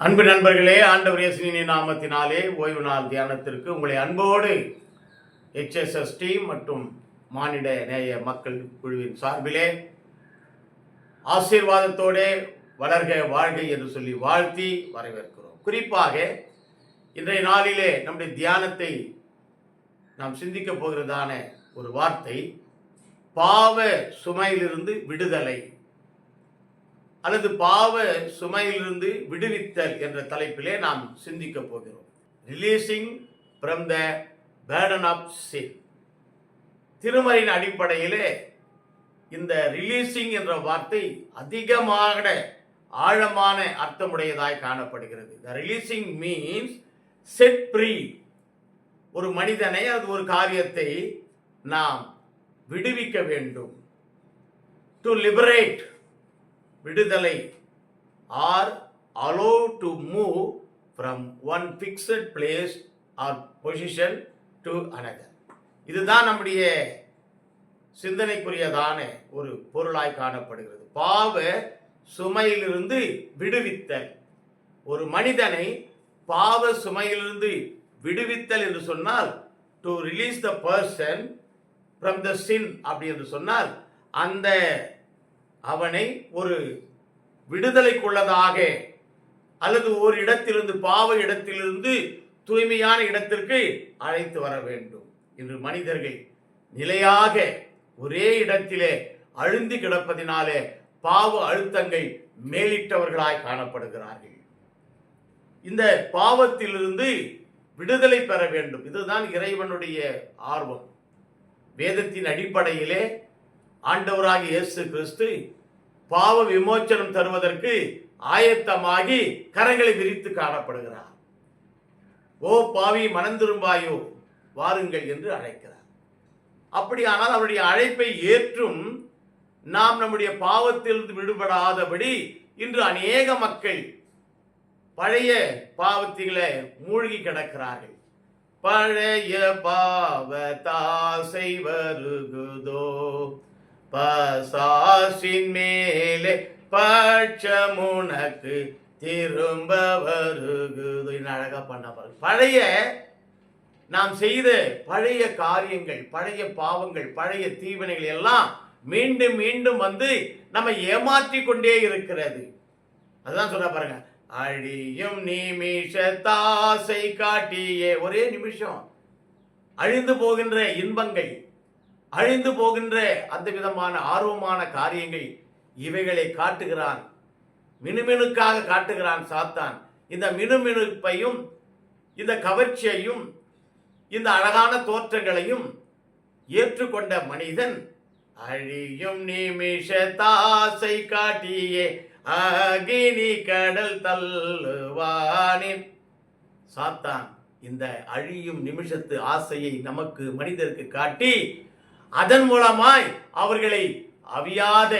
அன்பு நண்பர்களே, ஆண்டவர் இயேசுவின் நாமத்தினாலே ஓய்வு நாள் தியானத்திற்கு உங்களை அன்போடு HSS டீம் மற்றும் மானிட நேய மக்கள் குழுவின் சார்பிலே ஆசீர்வாதத்தோடு வளர்க வாழ்க என்று சொல்லி வாழ்த்தி வரவேற்கிறோம். குறிப்பாக இன்றைய நாளிலே நம்முடைய தியானத்தை நாம் சிந்திக்க போகிறதான ஒரு வார்த்தை பாவ சுமையிலிருந்து விடுதலை அல்லது பாவ சுமையிலிருந்து விடுவித்தல் என்ற தலைப்பிலே நாம் சிந்திக்க போகிறோம். Releasing from the burden of sin. திருமறையின் அடிப்படையிலே இந்த ரிலீசிங் என்ற வார்த்தை அதிகமாக ஆழமான அர்த்தமுடையதாய் காணப்படுகிறது. The releasing means set free. ஒரு மனிதனை அது ஒரு காரியத்தை நாம் விடுவிக்க வேண்டும். டு லிபரேட், விடுதலை, or allow to move from one fixed place or position to another. இதுதான் நம்முடைய சிந்தனைக்குரியதான ஒரு பொருளாய் காணப்படுகிறது. பாவ சுமையிலிருந்து விடுவித்தல். ஒரு மனிதனை பாவ சுமையிலிருந்து விடுவித்தல் என்று சொன்னால் to release the person from the sin அப்படி என்று சொன்னால் அந்த அவனை ஒரு விடுதலைக்குள்ளதாக அல்லது ஒரு இடத்திலிருந்து பாவ இடத்திலிருந்து தூய்மையான இடத்திற்கு அழைத்து வர வேண்டும். இன்று மனிதர்கள் நிலையாக ஒரே இடத்திலே அழுந்தி கிடப்பதினாலே பாவ அழுத்தங்கள் மேலிட்டவர்களாய் காணப்படுகிறார்கள். இந்த பாவத்திலிருந்து விடுதலை பெற வேண்டும். இதுதான் இறைவனுடைய ஆர்வம். வேதத்தின் அடிப்படையிலே ஆண்டவராகிய இயேசு கிறிஸ்து பாவ விமோச்சனம் தருவதற்கு ஆயத்தமாகி கரங்களை விரித்து காணப்படுகிறார். ஓ பாவி, மனம் திரும்பாயோ, வாருங்கள் என்று அழைக்கிறார். அப்படியானால் அவருடைய அழைப்பை ஏற்றும் நாம் நம்முடைய பாவத்திலிருந்து விடுபடாதபடி இன்று அநேக மக்கள் பழைய பாவத்திலே மூழ்கி கிடக்கிறார்கள். பழைய பாவத்தாசை வருகுதோ, பசாசின் மேலே பட்சமுனக்கு திரும்ப வருகுதோ. அழகா பண்ண பாருங்க. பழைய நாம் செய்த பழைய காரியங்கள், பழைய பாவங்கள், பழைய தீவினைகள் எல்லாம் மீண்டும் மீண்டும் வந்து நம்ம ஏமாற்றி கொண்டே இருக்கிறது. அதுதான் சொல்ற பாருங்க, அழியும் நிமிஷ தாசை காட்டியே. ஒரே நிமிஷம் அழிந்து போகின்ற இன்பங்கள், அழிந்து போகின்ற அந்த விதமான ஆர்வமான காரியங்கள், இவைகளை காட்டுகிறான். மினுமினுக்காக காட்டுகிறான் சாத்தான். இந்த மினுமினுப்பையும் இந்த கவர்ச்சியையும் இந்த அழகான தோற்றங்களையும் ஏற்றுக்கொண்ட மனிதன் அழியும் நிமிஷ தாசை காட்டியே அகினி கடல் தள்ளுவானின். சாத்தான் இந்த அழியும் நிமிஷத்து ஆசையை நமக்கு மனிதருக்கு காட்டி அதன் மூலமாய் அவர்களை அவியாத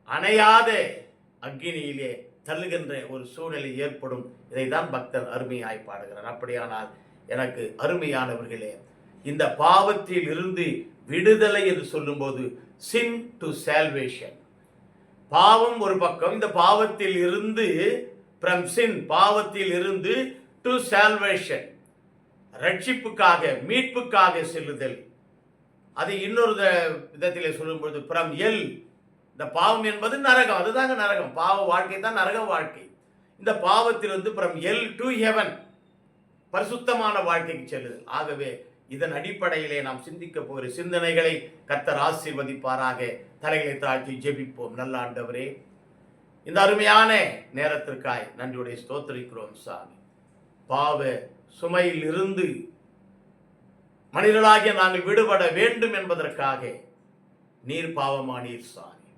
அணையாத அக்கினியிலே தள்ளுகின்ற ஒரு சூழ்நிலை ஏற்படும். இதைதான் பக்தர் அருமையாய் பாடுகிறார். அப்படியானால் எனக்கு அருமையானவர்களே, இந்த பாவத்தில் இருந்து விடுதலை என்று சொல்லும்போது சின் டு சால்வேஷன். பாவம் ஒரு பக்கம், இந்த பாவத்தில் இருந்து ஃப்ரம் சின், பாவத்தில் இருந்து டு சால்வேஷன், ரட்சிப்புக்காக மீட்புக்காக செல்லுதல். அது இன்னொரு விதத்திலே சொல்லும்போது ஃப்ரம் எல், இந்த பாவம் என்பது நரகம். அதுதாங்க நரகம். பாவ வாழ்க்கை தான் நரக வாழ்க்கை. இந்த பாவத்திலிருந்து ஃப்ரம் எல் டு ஹெவன், பரிசுத்தமான வாழ்க்கைக்கு செல்லுதல். ஆகவே இதன் அடிப்படையிலே நாம் சிந்திக்க போகிற சிந்தனைகளை கர்த்தர் ஆசீர்வதிப்பாராக. தலைகளை தாழ்த்தி ஜெபிப்போம். நல்ல ஆண்டவரே, இந்த அருமையான நேரத்திற்காய் நன்றியுடைய ஸ்தோத்திரிக்கிறோம் சாமி. பாவ சுமையில் இருந்து மனிதர்களாகிய நாங்கள் விடுபட வேண்டும் என்பதற்காக நீர் பாவமானீர் சாமி.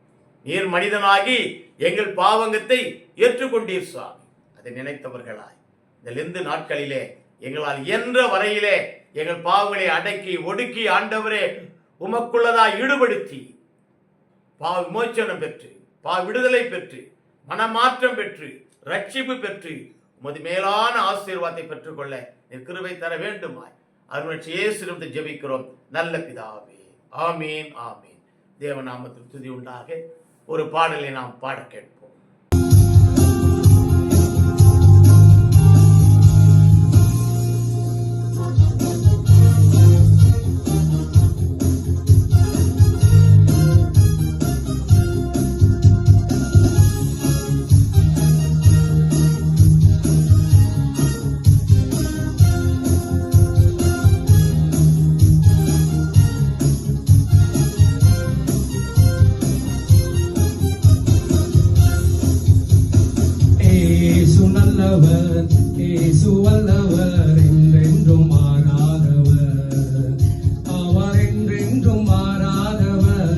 நீர் மனிதனாகி எங்கள் பாவங்கத்தை ஏற்றுக்கொண்டீர் சாமி. அதை நினைத்தவர்களாய் இந்த லெந்து நாட்களிலே எங்களால் இயன்ற வரையிலே எங்கள் பாவங்களை அடக்கி ஒடுக்கி ஆண்டவரே உமக்குள்ளதாய் ஈடுபடுத்தி பாவ விமோச்சனம் பெற்று, பாவ விடுதலை பெற்று, மனமாற்றம் பெற்று, ரட்சிப்பு பெற்று உமது மேலான ஆசீர்வாதத்தை பெற்றுக்கொள்ள நீர் கிருபை தர வேண்டுமாய் அருள்வரட்சி இயேசுவிடம் ஜெபிக்கிறோம் நல்ல பிதாவே. ஆமீன் ஆமீன். தேவநாமத்தில் துதி உண்டாக ஒரு பாடலை நாம் பாட கேட்போம். ஏசு நல்லவர், ஏசு வல்லவர், என்றென்றும் மாறாதவர், அவர் என்றென்றும் மாறாதவர்.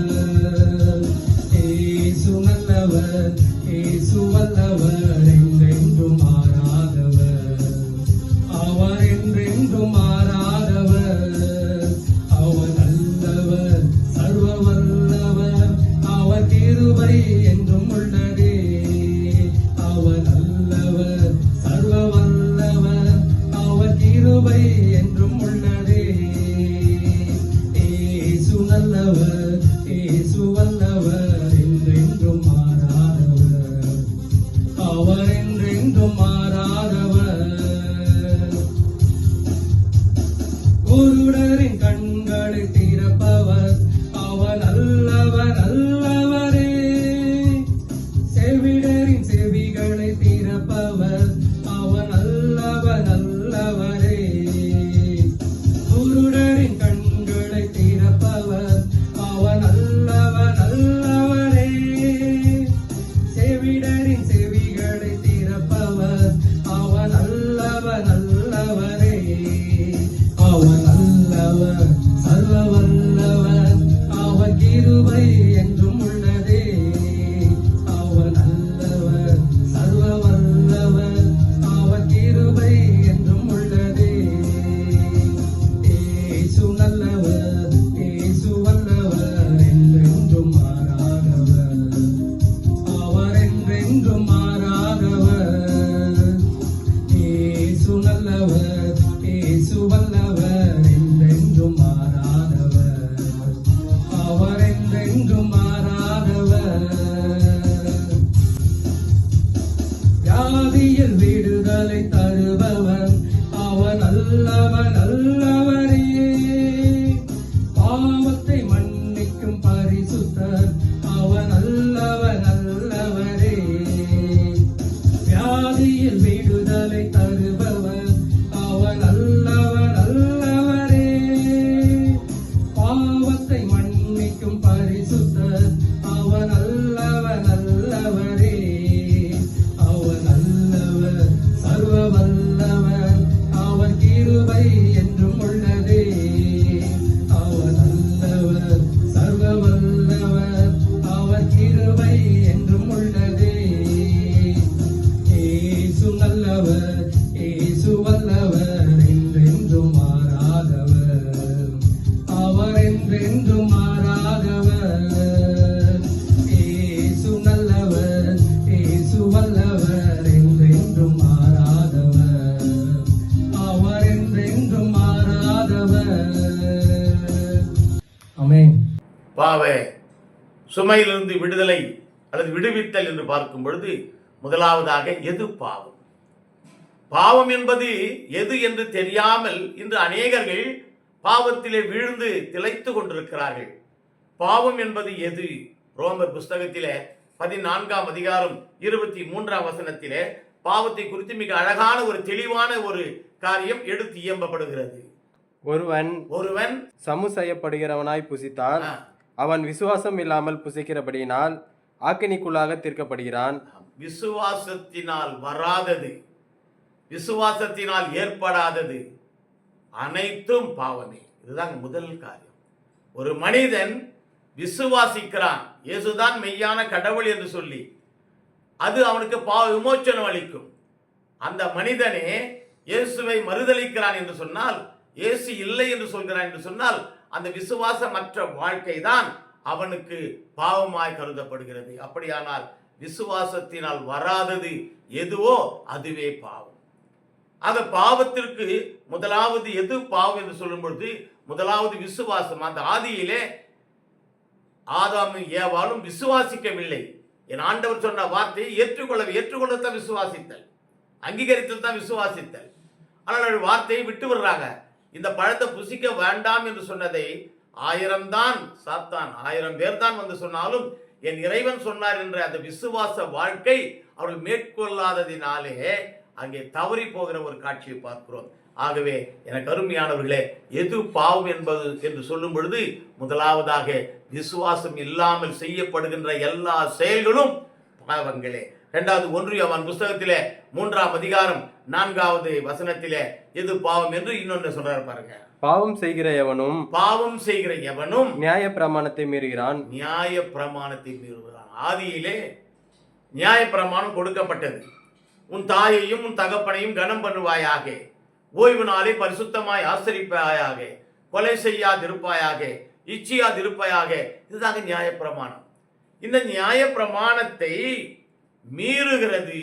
ஏசு நல்லவர், ஏசு வல்லவர், என்றென்றும் மாறாதவர், அவர் என்றென்றும் மாறாதவர். அவர் நல்லவர், சர்வ வல்லவர், அவர் கிருபை என்றும் உள்ளதே. அவர் நல்லவர், சர்வ வல்லவர், அவர் கிருபை என்றும் உள்ளதே. ஏசு நல்லவர், ஏசு வல்லவர், என்றென்றும் மாறாதவர், அவர் என்றென்றும் மாறாதவர். குருடரின் கண்களை திறப்பவர், அவர் நல்லவர், நல்லவரே. செவிடரின் செவிகளை திறப்பவர், அவர் நல்லவர், நல்லவரே. குருடரின் கண்களை திறப்பவர், அவர் நல்லவர், நல்லவரே. செவிடரின் செவிகளை திறப்பவர், அவர் நல்லவர், நல்லவரே. அவர் நல்லவர், சர்வ வல்லவர், அவர் கிருபை என்றும் உள்ளதே. அவர் நல்லவர், சர்வ வல்லவர், அவர் கிருபை என்றும் உள்ளதே. ஏசு நல்லவர், ஏசு வல்லவர், என்றென்றும் மாறாதவர், அவர் என்றென்றும் மாறாதவர். ஏசு நல்லவர், ஏசு வல்லவர், என்றென்றும் மாறாதவர், அவர் என்றென்றும் மாறாதவர். வியாதியில் விடுதலை தருபவர், அவர் நல்லவர், நல்லவரே. பாவத்தை மன்னிக்கும் பரிசுத்தர், அவர் நல்லவர், நல்லவரே. வியாதியில் விடுதலை தருபவர், அவர் நல்லவர், நல்லவரே. பாவத்தை மன்னிக்கும் பரிசுத்தர், அவர் நல்லவர், நல்லவரே. அவர் நல்லவர், சர்வ வல்லவர், அவர் கிருபை என்றும் உள்ளதே. அவர் நல்லவர், சர்வ வல்லவர், அவர் கிருபை என்றும் உள்ளதே. ஏசு நல்லவர், ஏசு வல்லவர், என்றென்றும் மாறாதவர், அவர் என்றென்றும் மாறாதவர். ஏசு நல்லவர், ஏசு வல்லவர், என்றென்றும் மாறாதவர், அவர் என்றென்றும் மாறாதவர். ஆமென். பாவ சுமையிலிருந்து விடுதலை அல்லது விடுவித்தல் என்று பார்க்கும் பொழுது முதலாவதாக எது பாவம்? பாவம் என்பது எது என்று தெரியாமல் இன்று அநேகர்கள் பாவத்திலே வீழ்ந்து திளைத்து கொண்டிருக்கிறார்கள். பாவம் என்பது எது? ரோமர் புஸ்தகத்திலே 14ஆம் அதிகாரம் 23ஆம் வசனத்திலே பாவத்தை குறித்து மிக அழகான ஒரு தெளிவான ஒரு காரியம் எடுத்து இயம்பப்படுகிறது. ஒருவன் சமு செய்யப்படுகிறவனாய் புசித்தால் அவன் விசுவாசம் இல்லாமல் புசிக்கிறபடியினால் ஆக்கினிக்குள்ளாக தீர்க்கப்படுகிறான். விசுவாசத்தினால் வராதது, விசுவாசத்தினால் ஏற்படாதது அனைத்தும் பாவமே. இதுதான் முதல் காரியம். ஒரு மனிதன் விசுவாசிக்கிறான், இயேசுதான் மெய்யான கடவுள் என்று சொல்லி, அது அவனுக்கு பாவ விமோச்சனம் அளிக்கும். அந்த மனிதனே இயேசுவை மறுதலிக்கிறான் என்று சொன்னால், இயேசு இல்லை என்று சொல்கிறான் என்று சொன்னால், அந்த விசுவாசமற்ற வாழ்க்கை தான் அவனுக்கு பாவமாய் கருதப்படுகிறது. அப்படியானால் விசுவாசத்தினால் வராதது எதுவோ அதுவே பாவம். அந்த பாவத்திற்கு முதலாவது எது பாவம் என்று சொல்லும் பொழுது முதலாவது விசுவாசம். அந்த ஆதியிலே ஆதாமும் ஏவாளும் விசுவாசிக்கவில்லை. என் ஆண்டவர் சொன்ன வார்த்தையை ஏற்றுக்கொள்ளத்தான் விசுவாசித்தல், அங்கீகரித்தல் தான் விசுவாசித்தல். ஆனால் வார்த்தையை விட்டு விடுறாங்க. இந்த பழத்தை புசிக்க வேண்டாம் என்று சொன்னதை 1000 தான் சாத்தான் 1000 பேர் தான் வந்து சொன்னாலும் என் இறைவன் சொன்னார் என்ற அந்த விசுவாச வாழ்க்கை அவர்கள் மேற்கொள்ளாததினாலே அங்கே தவறி போகிற ஒரு காட்சியை பார்க்கிறோம். ஆகவே எனக்கு அருமையானவர்களே, எது பாவம் என்பது என்று சொல்லும் பொழுது முதலாவதாக விசுவாசம் இல்லாமல் செய்யப்படுகின்ற எல்லா செயல்களும் பாவங்களே. 2வது 1 யோவான் புஸ்தகத்திலே 3ஆம் அதிகாரம் 4வது வசனத்திலே எது பாவம் என்று இன்னொன்று சொல்றாரு பாருங்க. பாவம் செய்கிற எவனும் நியாய பிரமாணத்தை மீறுகிறான். நியாய பிரமாணத்தை மீறுகிறான். ஆதியிலே நியாய பிரமாணம் கொடுக்கப்பட்டது. உன் தாயையும் உன் தகப்பனையும் கனம் பண்ணுவாயாக, ஓய்வு நாளை பரிசுத்தமாய் ஆசரிப்பாயாக, கொலை செய்யாதிருப்பாயாக, இச்சியாதிருப்பாயாக. இதுதாங்க நியாய பிரமாணம். இந்த நியாய பிரமாணத்தை மீறுகிறது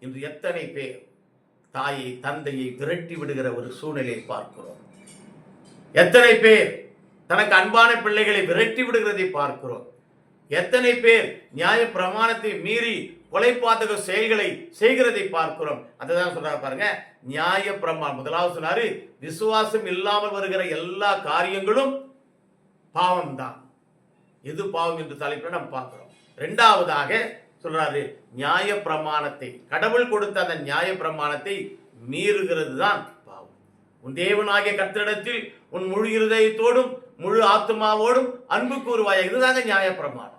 என்று எத்தனை பேர் தாயை தந்தையை விரட்டி விடுகிற ஒரு சூழ்நிலையை பார்க்கிறோம். எத்தனை பேர் தனக்கு அன்பான பிள்ளைகளை விரட்டி விடுகிறதை பார்க்கிறோம். எத்தனை பேர் நியாய பிரமாணத்தை மீறி கொலைபாதக செயல்களை செய்கிறதை பார்க்கிறோம். அதுதான் சொல்றாரு பாருங்க, நியாய பிரமாணம். முதலாவது சொன்னாரு, விசுவாசம் இல்லாமல் வருகிற எல்லா காரியங்களும் பாவம் தான். எது பாவம் என்று தலைப்பில் நம்ம பார்க்கிறோம். 2வதாக சொல்றாரு, நியாய பிரமாணத்தை, கடவுள் கொடுத்த அந்த நியாய பிரமாணத்தை மீறுகிறது தான் பாவம். உன் தேவனாகிய கர்த்தரிடத்தில் உன் முழு இருதயத்தோடும் முழு ஆத்மாவோடும் அன்பு கூறுவாய். இதுதாங்க நியாய பிரமாணம்.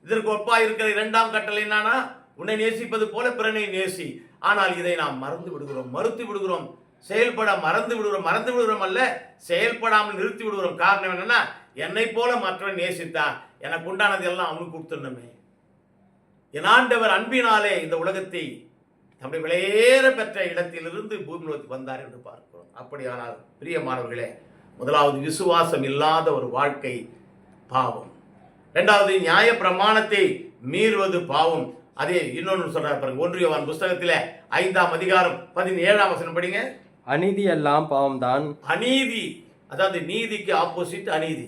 இதற்கு ஒப்பா இருக்கிற 2ஆம் கட்டளை என்னன்னா, உன்னை நேசிப்பது போல பிறனை நேசி. ஆனால் இதை நாம் மறந்து விடுகிறோம், செயல்பட மறந்து விடுகிறோம் அல்ல, செயல்படாமல் நிறுத்தி விடுகிறோம். காரணம் என்னன்னா, என்னை போல மற்றவன் நேசித்தா எனக்கு உண்டானது எல்லாம் அவனுக்கு கொடுத்துடணுமே. என் ஆண்டவர் அன்பினாலே இந்த உலகத்தை நம்முடைய விலையேற பெற்ற இடத்திலிருந்து பூமி நோக்கி வந்தார் என்று பார்க்கிறோம். அப்படியானால் பிரியமானவர்களே, முதலாவது விசுவாசம் இல்லாத ஒரு வாழ்க்கை பாவம். 2வது நியாய பிரமாணத்தை மீறுவது பாவம். அதே இன்னொன்று சொல்றாரு பாருங்க, 1 யோவான் புஸ்தகத்திலே 5ஆம் அதிகாரம் 17ஆம் வசனம் படிங்க. அநீதி எல்லாம் பாவம்தான். அநீதி, அதாவது நீதிக்கு ஆப்போசிட் அநீதி.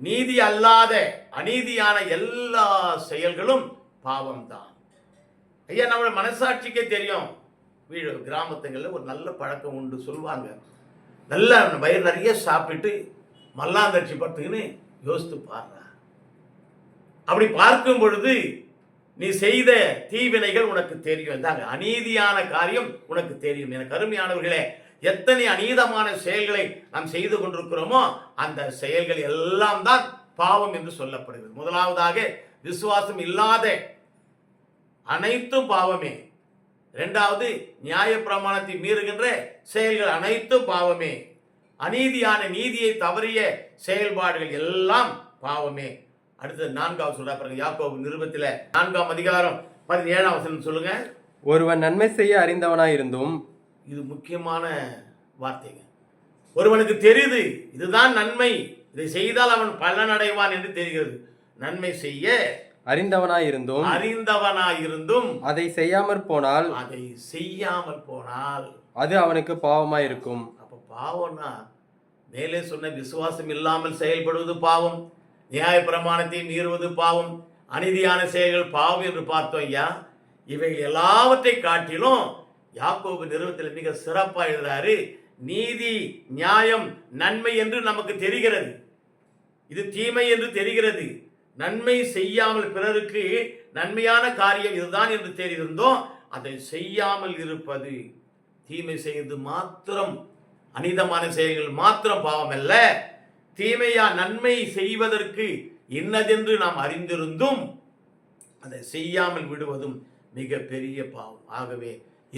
நீதி அல்லாத அநீதியான எல்லா செயல்களும் பாவம் தான். ஐயா, நம்ம மனசாட்சிக்கே தெரியும். வீடு கிராமத்துங்களில் ஒரு நல்ல பழக்கம் உண்டு. சொல்லுவாங்க, நல்லா வயிறு நிறைய சாப்பிட்டு மல்லாந்தரிசி படுத்துக்குன்னு யோசித்து பாடுற. அப்படி பார்க்கும் பொழுது நீ செய்த தீவினைகள் உனக்கு தெரியும். தாங்க அநீதியான காரியம் உனக்கு தெரியும். எனக்கு அருமையானவர்களே, எத்தனை அநீதமான செயல்களை நாம் செய்து கொண்டிருக்கிறோமோ அந்த செயல்கள் எல்லாம் தான் பாவம் என்று சொல்லப்படுகிறது. முதலாவதாக விசுவாசம் இல்லாத அனைத்தும் பாவமே. 2வது நியாய பிரமாணத்தை மீறுகின்ற செயல்கள் அனைத்தும் பாவமே. அநீதியான நீதியை தவறிய செயல்பாடுகள் எல்லாம் பாவமே. அடுத்தது 4வது சொல்ற பாருங்க, யாக்கோபு நிருபத்திலே 4ஆம் அதிகாரம் 17ஆம் வசனம் சொல்லுங்க. ஒருவன் நன்மை செய்ய அறிந்தவனாயிருந்தும், இது முக்கியமான வார்த்தைங்க. ஒருவனுக்கு தெரியுது இதுதான் நன்மை, இதை செய்தால் அவன் பலன் அடைவான் என்று தெரிகிறது. நன்மை செய்ய அறிந்தவனாயிருந்தும் அதை செய்யாமற் போனால் அது அவனுக்கு பாவமாயிருக்கும். அப்ப பாவம்னா மேலே சொன்ன விசுவாசம் இல்லாமல் செயல்படுவது பாவம், நியாய பிரமாணத்தை மீறுவது பாவம், அநீதியான செயல்கள் பாவம் என்று பார்த்தோம். ஐயா, இவை எல்லாவற்றை காட்டிலும் யாக்கோபு நிறுவனத்தில் மிக சிறப்பாக எழுதுறாரு, நீதி நியாயம் நன்மை என்று நமக்கு தெரிகிறது, இது தீமை என்று தெரிகிறது. நன்மை செய்யாமல் பிறருக்கு நன்மையான காரியம் இதுதான் என்று தெரிந்திருந்தோம், அதை செய்யாமல் இருப்பது, தீமை செய்வது மாத்திரம், அநீதமான செயல்கள் மாத்திரம் பாவம் அல்ல, தீமையா நன்மை செய்வதற்கு இன்னதென்று நாம் அறிந்திருந்தும் அதை செய்யாமல் விடுவதும் மிக பெரிய பாவம். ஆகவே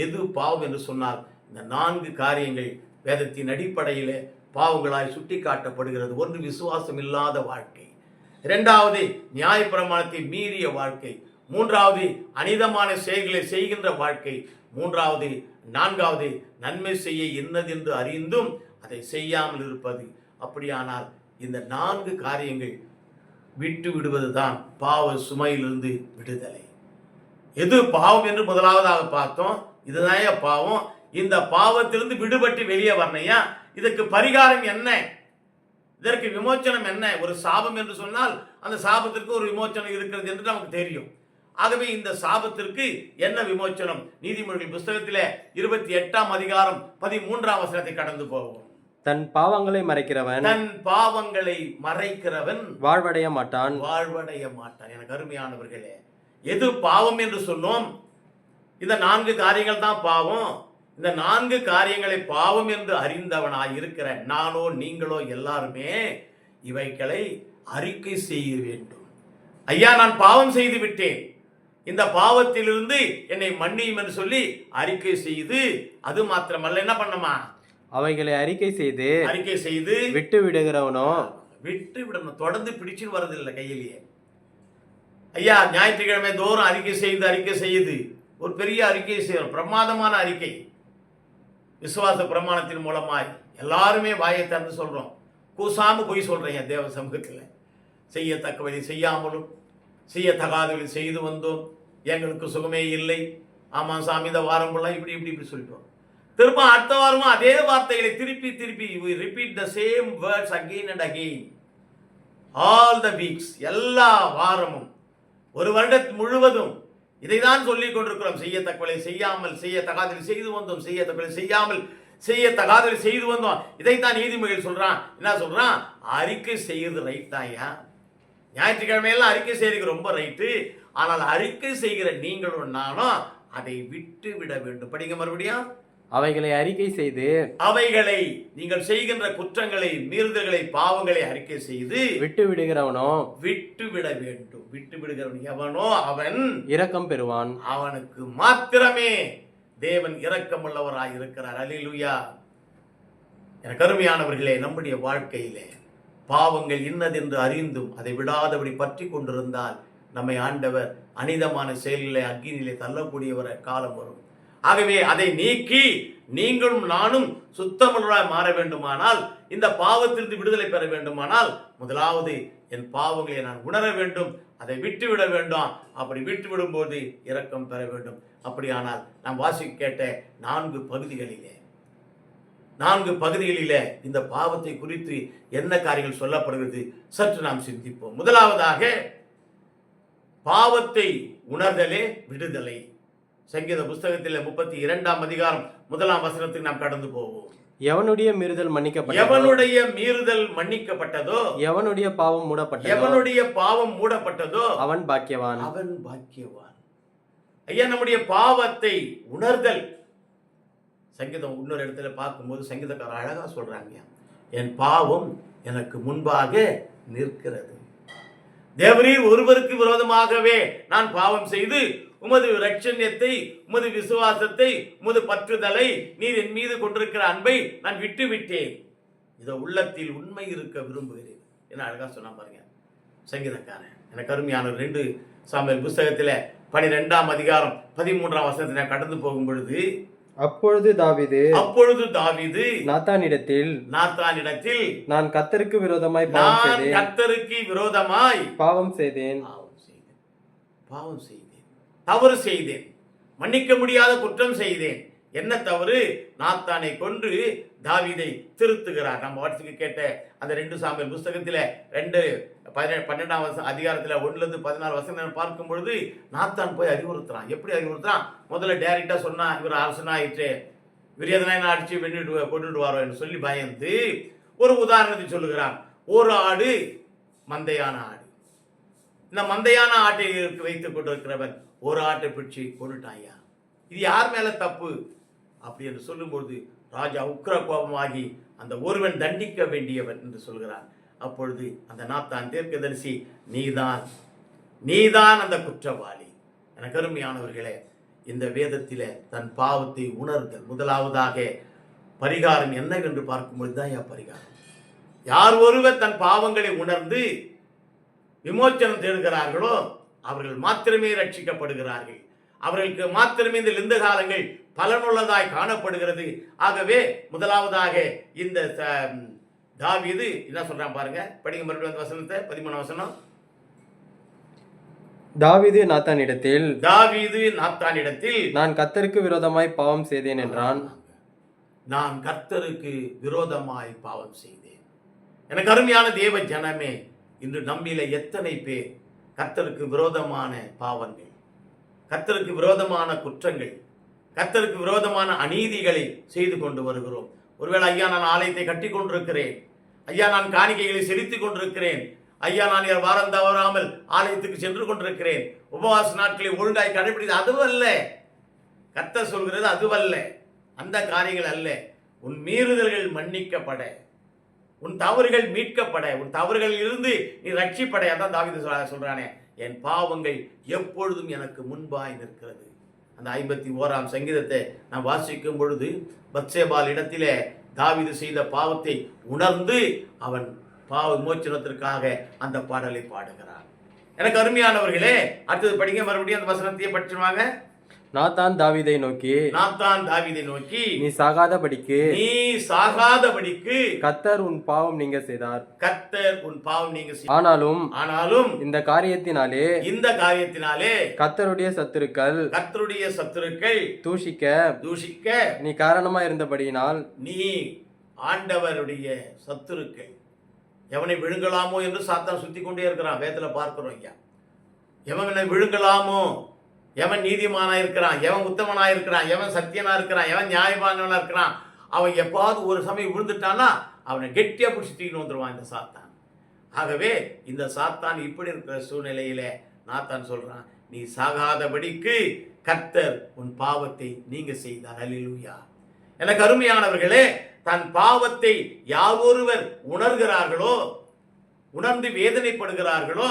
எது பாவம் என்று சொன்னால் இந்த 4 காரியங்கள் வேதத்தின் அடிப்படையிலே பாவங்களாய் சுட்டி காட்டப்படுகிறது. 1, விசுவாசம் இல்லாத வாழ்க்கை. 2வது நியாயப்பிரமாணத்தை மீறிய வாழ்க்கை. 3வது அநீதமான செயல்களை செய்கின்ற வாழ்க்கை. 4வது நன்மை செய்ய இன்னதென்று அறிந்தும் அதை செய்யாமல் இருப்பது. அப்படியானால் இந்த 4 காரியங்கள் விட்டு விடுவதுதான் பாவ சுமையிலிருந்து விடுதலை. எது பாவம் என்று முதலாவதாக பார்த்தோம். இதுதான் பாவம். இந்த பாவத்திலிருந்து விடுபட்டு வெளியே வரணையா, இதற்கு பரிகாரம் என்ன, இதற்கு விமோச்சனம் என்ன? ஒரு சாபம் என்று சொன்னால் அந்த சாபத்திற்கு ஒரு விமோச்சனம் இருக்கிறது என்று நமக்கு தெரியும். ஆகவே இந்த சாபத்திற்கு என்ன விமோச்சனம்? நீதிமொழிகள் புஸ்தகத்திலே 28ஆம் அதிகாரம் 13ஆம் வசனத்தை கடந்து போவோம். தன் பாவங்களை மறைக்கிறவன் தன் பாவங்களை மறைக்கிறவன் வாழ்வடைய மாட்டான். வாழ்வடைய மாட்டான். எனக்கு அருமையானவர்களே, எது பாவம் என்று சொன்னோம்? இந்த 4 காரியங்கள் தான் பாவம். இந்த 4 காரியங்களை பாவம் என்று அறிந்தவனாய் இருக்கிற நானோ நீங்களோ எல்லாருமே இவைகளை அறிக்கை செய்ய வேண்டும். ஐயா, நான் பாவம் செய்து விட்டேன், இந்த பாவத்திலிருந்து என்னை மன்னியும் என்று சொல்லி அறிக்கை செய்து, அது மாத்திரமல்ல, என்ன பண்ணமா? அவைகளை அறிக்கை செய்து விட்டு விடுகிறவனோ விட்டு விடணும். தொடர்ந்து பிடிச்சு வரதில்லை கையிலேயே. ஐயா, ஞாயிற்றுக்கிழமை தோறும் அறிக்கை செய்து ஒரு பெரிய அறிக்கை செய்யணும், பிரமாதமான அறிக்கை. விசுவாச பிரமாணத்தின் மூலமாய் எல்லாருமே வாயை திறந்து சொல்றோம். கூசாம போய் சொல்றேன் தேவ சமூகத்தில். செய்யத்தக்கவதை செய்யாமலும் செய்யத்தகாதவதை செய்து வந்தோம், எங்களுக்கு சுகமே இல்லை. ஆமா சாமி, இந்த வாரம் ஃபுல்லாக இப்படி சொல்லிட்டோம். திரும்ப அடுத்த வாரமும் அதே வார்த்தைகளை திருப்பி repeat the same words again and again all the weeks. எல்லா வாரமும் ஒரு வருடம் முழுவதும் இதைதான் சொல்லிக் கொண்டிருக்கிறோம். செய்யத்தக்கவளை செய்யாமல் செய்யத்தகாதலை செய்து வந்தோம், செய்யத்தக்கவளை செய்யாமல் செய்யத்தகாதலை செய்து வந்தோம். இதைத்தான் நீதிமொழிகள் சொல்றான். என்ன சொல்றான்? அறிக்கை செய்யறது ரைட் தாயா. ஞாயிற்றுக்கிழமையெல்லாம் அறிக்கை செய்யறது ரொம்ப ரைட்டு. ஆனால் அறிக்கை செய்கிற நீங்களும் நானும் அதை விட்டு விட வேண்டும். படிங்க மறுபடியும். அவைகளை அறிக்கை செய்து, அவைகளை நீங்கள் செய்கின்ற குற்றங்களை, மீறுதல்களை, பாவங்களை அறிக்கை செய்து விட்டு விடுகிறவனோ விட்டு விட வேண்டும். விட்டு விடுகிறவன் எவனோ அவன் இரக்கம் பெறுவான். அவனுக்கு மாத்திரமே தேவன் இரக்கமுள்ளவராய் இருக்கிறார். அல்லேலூயா. எனக்கு அருமையானவர்களே, நம்முடைய வாழ்க்கையிலே பாவங்கள் இன்னதென்று அறிந்தும் அதை விடாதபடி பற்றி கொண்டிருந்தால் நம்மை ஆண்டவர் அனிதமான செயல்களை அக்கினியிலே தள்ளக்கூடியவர காலம் வரும். ஆகவே அதை நீக்கி நீங்களும் நானும் சுத்தமுள்ளவராய் மாற வேண்டுமானால், இந்த பாவத்திலிருந்து விடுதலை பெற வேண்டுமானால், முதலாவது என் பாவங்களை நான் உணர வேண்டும், அதை விட்டுவிட வேண்டும். அப்படி விட்டுவிடும்போது இரக்கம் பெற வேண்டும். அப்படியானால் நாம் வாசிக்க கேட்ட 4 பகுதிகளிலே இந்த பாவத்தை குறித்து என்ன காரியங்கள் சொல்லப்படுகிறது சற்று நாம் சிந்திப்போம். முதலாவதாக, பாவத்தை உணர்தலே விடுதலை. சங்கீத புஸ்தகத்தில் 32ஆம் அதிகாரம் 1ஆம் வசனத்துக்கு நாம் கடந்து போவோம். எவனுடைய மீறுதல் மன்னிக்கப்பட்டதோ, எவனுடைய மீறுதல் மன்னிக்கப்பட்டதோ, எவனுடைய பாவம் மூடப்பட்டதோ, எவனுடைய பாவம் மூடப்பட்டதோ அவன் பாக்கியவான். அவன் பாக்கியவான். ஐயா, நம்முடைய பாவத்தை உணர்தல். சங்கீதம் இன்னொரு இடத்துல பார்க்கும்போது சங்கீதக்காரர் அழகா சொல்றாங்க, என் பாவம் எனக்கு முன்பாக நிற்கிறது. தேவரீர் ஒருவருக்கு விரோதமாகவே நான் பாவம் செய்து உமது இரட்சண்யத்தை, உமது விசுவாசத்தை, உமது பற்றுதலை, நீர் என் மீது கொண்டிருக்கிற அன்பை நான் விட்டு விட்டேன். இதை உள்ளத்தில் உண்மை இருக்க விரும்புகிறேன். என்ன அழகா சொன்னா பாருங்க சங்கீதக்காரன். எனக்கு அருமையான 2 சாமுவேல் புஸ்தகத்தில் 12ஆம் அதிகாரம் 13ஆம் வசனத்தை நான் கடந்து போகும் பொழுது, அப்பொழுது தாவீது நாத்தானிடத்தில் நான் கர்த்தருக்கு விரோதமாய் பாவம் செய்தேன், தவறு செய்தேன், மன்னிக்க முடியாத குற்றம் செய்தேன். என்ன தவறு? நாத்தானை கொன்று தாவீதை திருத்துகிறார். நம்ம வாட்சிக்கு கேட்ட அந்த 2 சாமுவேல் புஸ்தகத்தில் 12ஆம் அதிகாரத்தில் 1-14 வசனம் பார்க்கும் பொழுது நாத்தான் போய் அறிவுறுத்துறான். எப்படி அறிவுறுத்துறான்? முதல்ல டைரக்டா சொன்னா, இவர் அரசனாயிற்று, இவர் எதனா அடிச்சு கொண்டுடுவாரோ என்று சொல்லி பயந்து ஒரு உதாரணத்தை சொல்லுகிறான். ஒரு ஆடு, மந்தையான ஆடு. இந்த மந்தையான ஆட்டை வைத்துக் கொண்டிருக்கிறவன் ஒரு ஆட்டை பிடிச்சி கொண்டுட்டாயா. இது யார் மேல தப்பு அப்படி என்று சொல்லும்போது ராஜா உக்கிர கோபமாகி அந்த ஒருவன் தண்டிக்க வேண்டியவன் என்று சொல்கிறான். அப்பொழுது அந்த நாத்தான் தீர்க்கதரிசி, நீதான் அந்த குற்றவாளி. எனக்கு அருமையானவர்களே, இந்த வேதத்தில தன் பாவத்தை உணர்தல் முதலாவதாக பரிகாரம் என்னவென்று பார்க்கும்போது தான் பரிகாரம். யார் ஒருவர் தன் பாவங்களை உணர்ந்து விமோச்சனம் தேடுகிறார்களோ அவர்கள் மாத்திரமே ரட்சிக்கப்படுகிறார்கள். அவர்களுக்கு மாத்திரமே இந்த லிந்த காலங்கள் பலனுள்ளதாய் காணப்படுகிறது. ஆகவே முதலாவதாக இந்த தாவீது என்ன சொல்றான் பாருங்க, படிங்க மறுபடியும் அந்த வசனத்தை, 13ஆம் வசனம். தாவீது நாத்தானிடத்தில் நான் கர்த்தருக்கு விரோதமாய் பாவம் செய்தேன் என்றான். நான் கர்த்தருக்கு விரோதமாய் பாவம் செய்தேன். எனக்கு அருமையான தேவ ஜனமே, இன்று நம்மில எத்தனை பேர் கர்த்தருக்கு விரோதமான பாவங்கள், கர்த்தருக்கு விரோதமான குற்றங்கள், கர்த்தருக்கு விரோதமான அநீதிகளை செய்து கொண்டு வருகிறோம். ஒருவேளை ஐயா நான் ஆலயத்தை கட்டி கொண்டிருக்கிறேன், ஐயா நான் காணிக்கைகளை செலுத்திக் கொண்டிருக்கிறேன், ஐயா நான் வாரம் தவறாமல் ஆலயத்துக்கு சென்று கொண்டிருக்கிறேன், உபவாச நாட்களை ஒழுங்காய் கடைபிடித்து, அதுவல்ல கர்த்தர் சொல்கிறது, அதுவல்ல, அந்த காரியங்கள் அல்ல. உன் மீறுதல்கள் மன்னிக்கப்பட, உன் தவறுகள் மீட்கப்பட, உன் தவறுகளில் இருந்து நீ ரட்சிப்பட. அதான் தாவீது சொல்றானே, என் பாவங்கள் எப்பொழுதும் எனக்கு முன்பாய் நிற்கிறது. அந்த 51ஆம் சங்கீதத்தை நான் வாசிக்கும் பொழுது பத்சேபால் இடத்திலே தாவீது செய்த பாவத்தை உணர்ந்து அவன் பாவ விமோச்சனத்திற்காக அந்த பாடலை பாடுகிறான். எனக்கு அருமையானவர்களே, அடுத்தது படிங்க, மறுபடியும் அந்த வசனத்தையே படிச்சுவாங்க. நாத்தான் தாவீதை நோக்கி, நீ சாகாதபடிக்கு கர்த்தர் உன் பாவம் நீங்க செய்தார். ஆனாலும் இந்த காரியத்தினாலே கர்த்தருடைய சத்துருக்கள் தூஷிக்க நீ காரணமா இருந்தபடியினால், நீ ஆண்டவருடைய சத்துருக்கள் எவனை விழுங்கலாமோ என்று சாத்தான் சுத்தி கொண்டே இருக்கிறான். வேதத்துல பார்க்கிறோம் ஐயா, எவனை விழுங்கலாமோ, எவன் நீதிமானா இருக்கிறான், எவன் உத்தமனா இருக்கிறான், எவன் சத்தியனா இருக்கிறான், எவன் நியாயமானவனா இருக்கிறான், அவன் எப்பாவது ஒரு சமயம் விழுந்துட்டானா அவனை கெட்டியா பிடிச்சிட்டு வந்துருவான் இந்த சாத்தான். ஆகவே இந்த சாத்தான் இப்படி இருக்கிற சூழ்நிலையில நாத்தான் சொல்றான், நீ சாகாதபடிக்கு கர்த்தர் உன் பாவத்தை நீங்க செய்தார். அல்லேலூயா. எனக்கு அருமையானவர்களே, தன் பாவத்தை யார் ஒருவர் உணர்கிறார்களோ, உணர்ந்து வேதனைப்படுகிறார்களோ,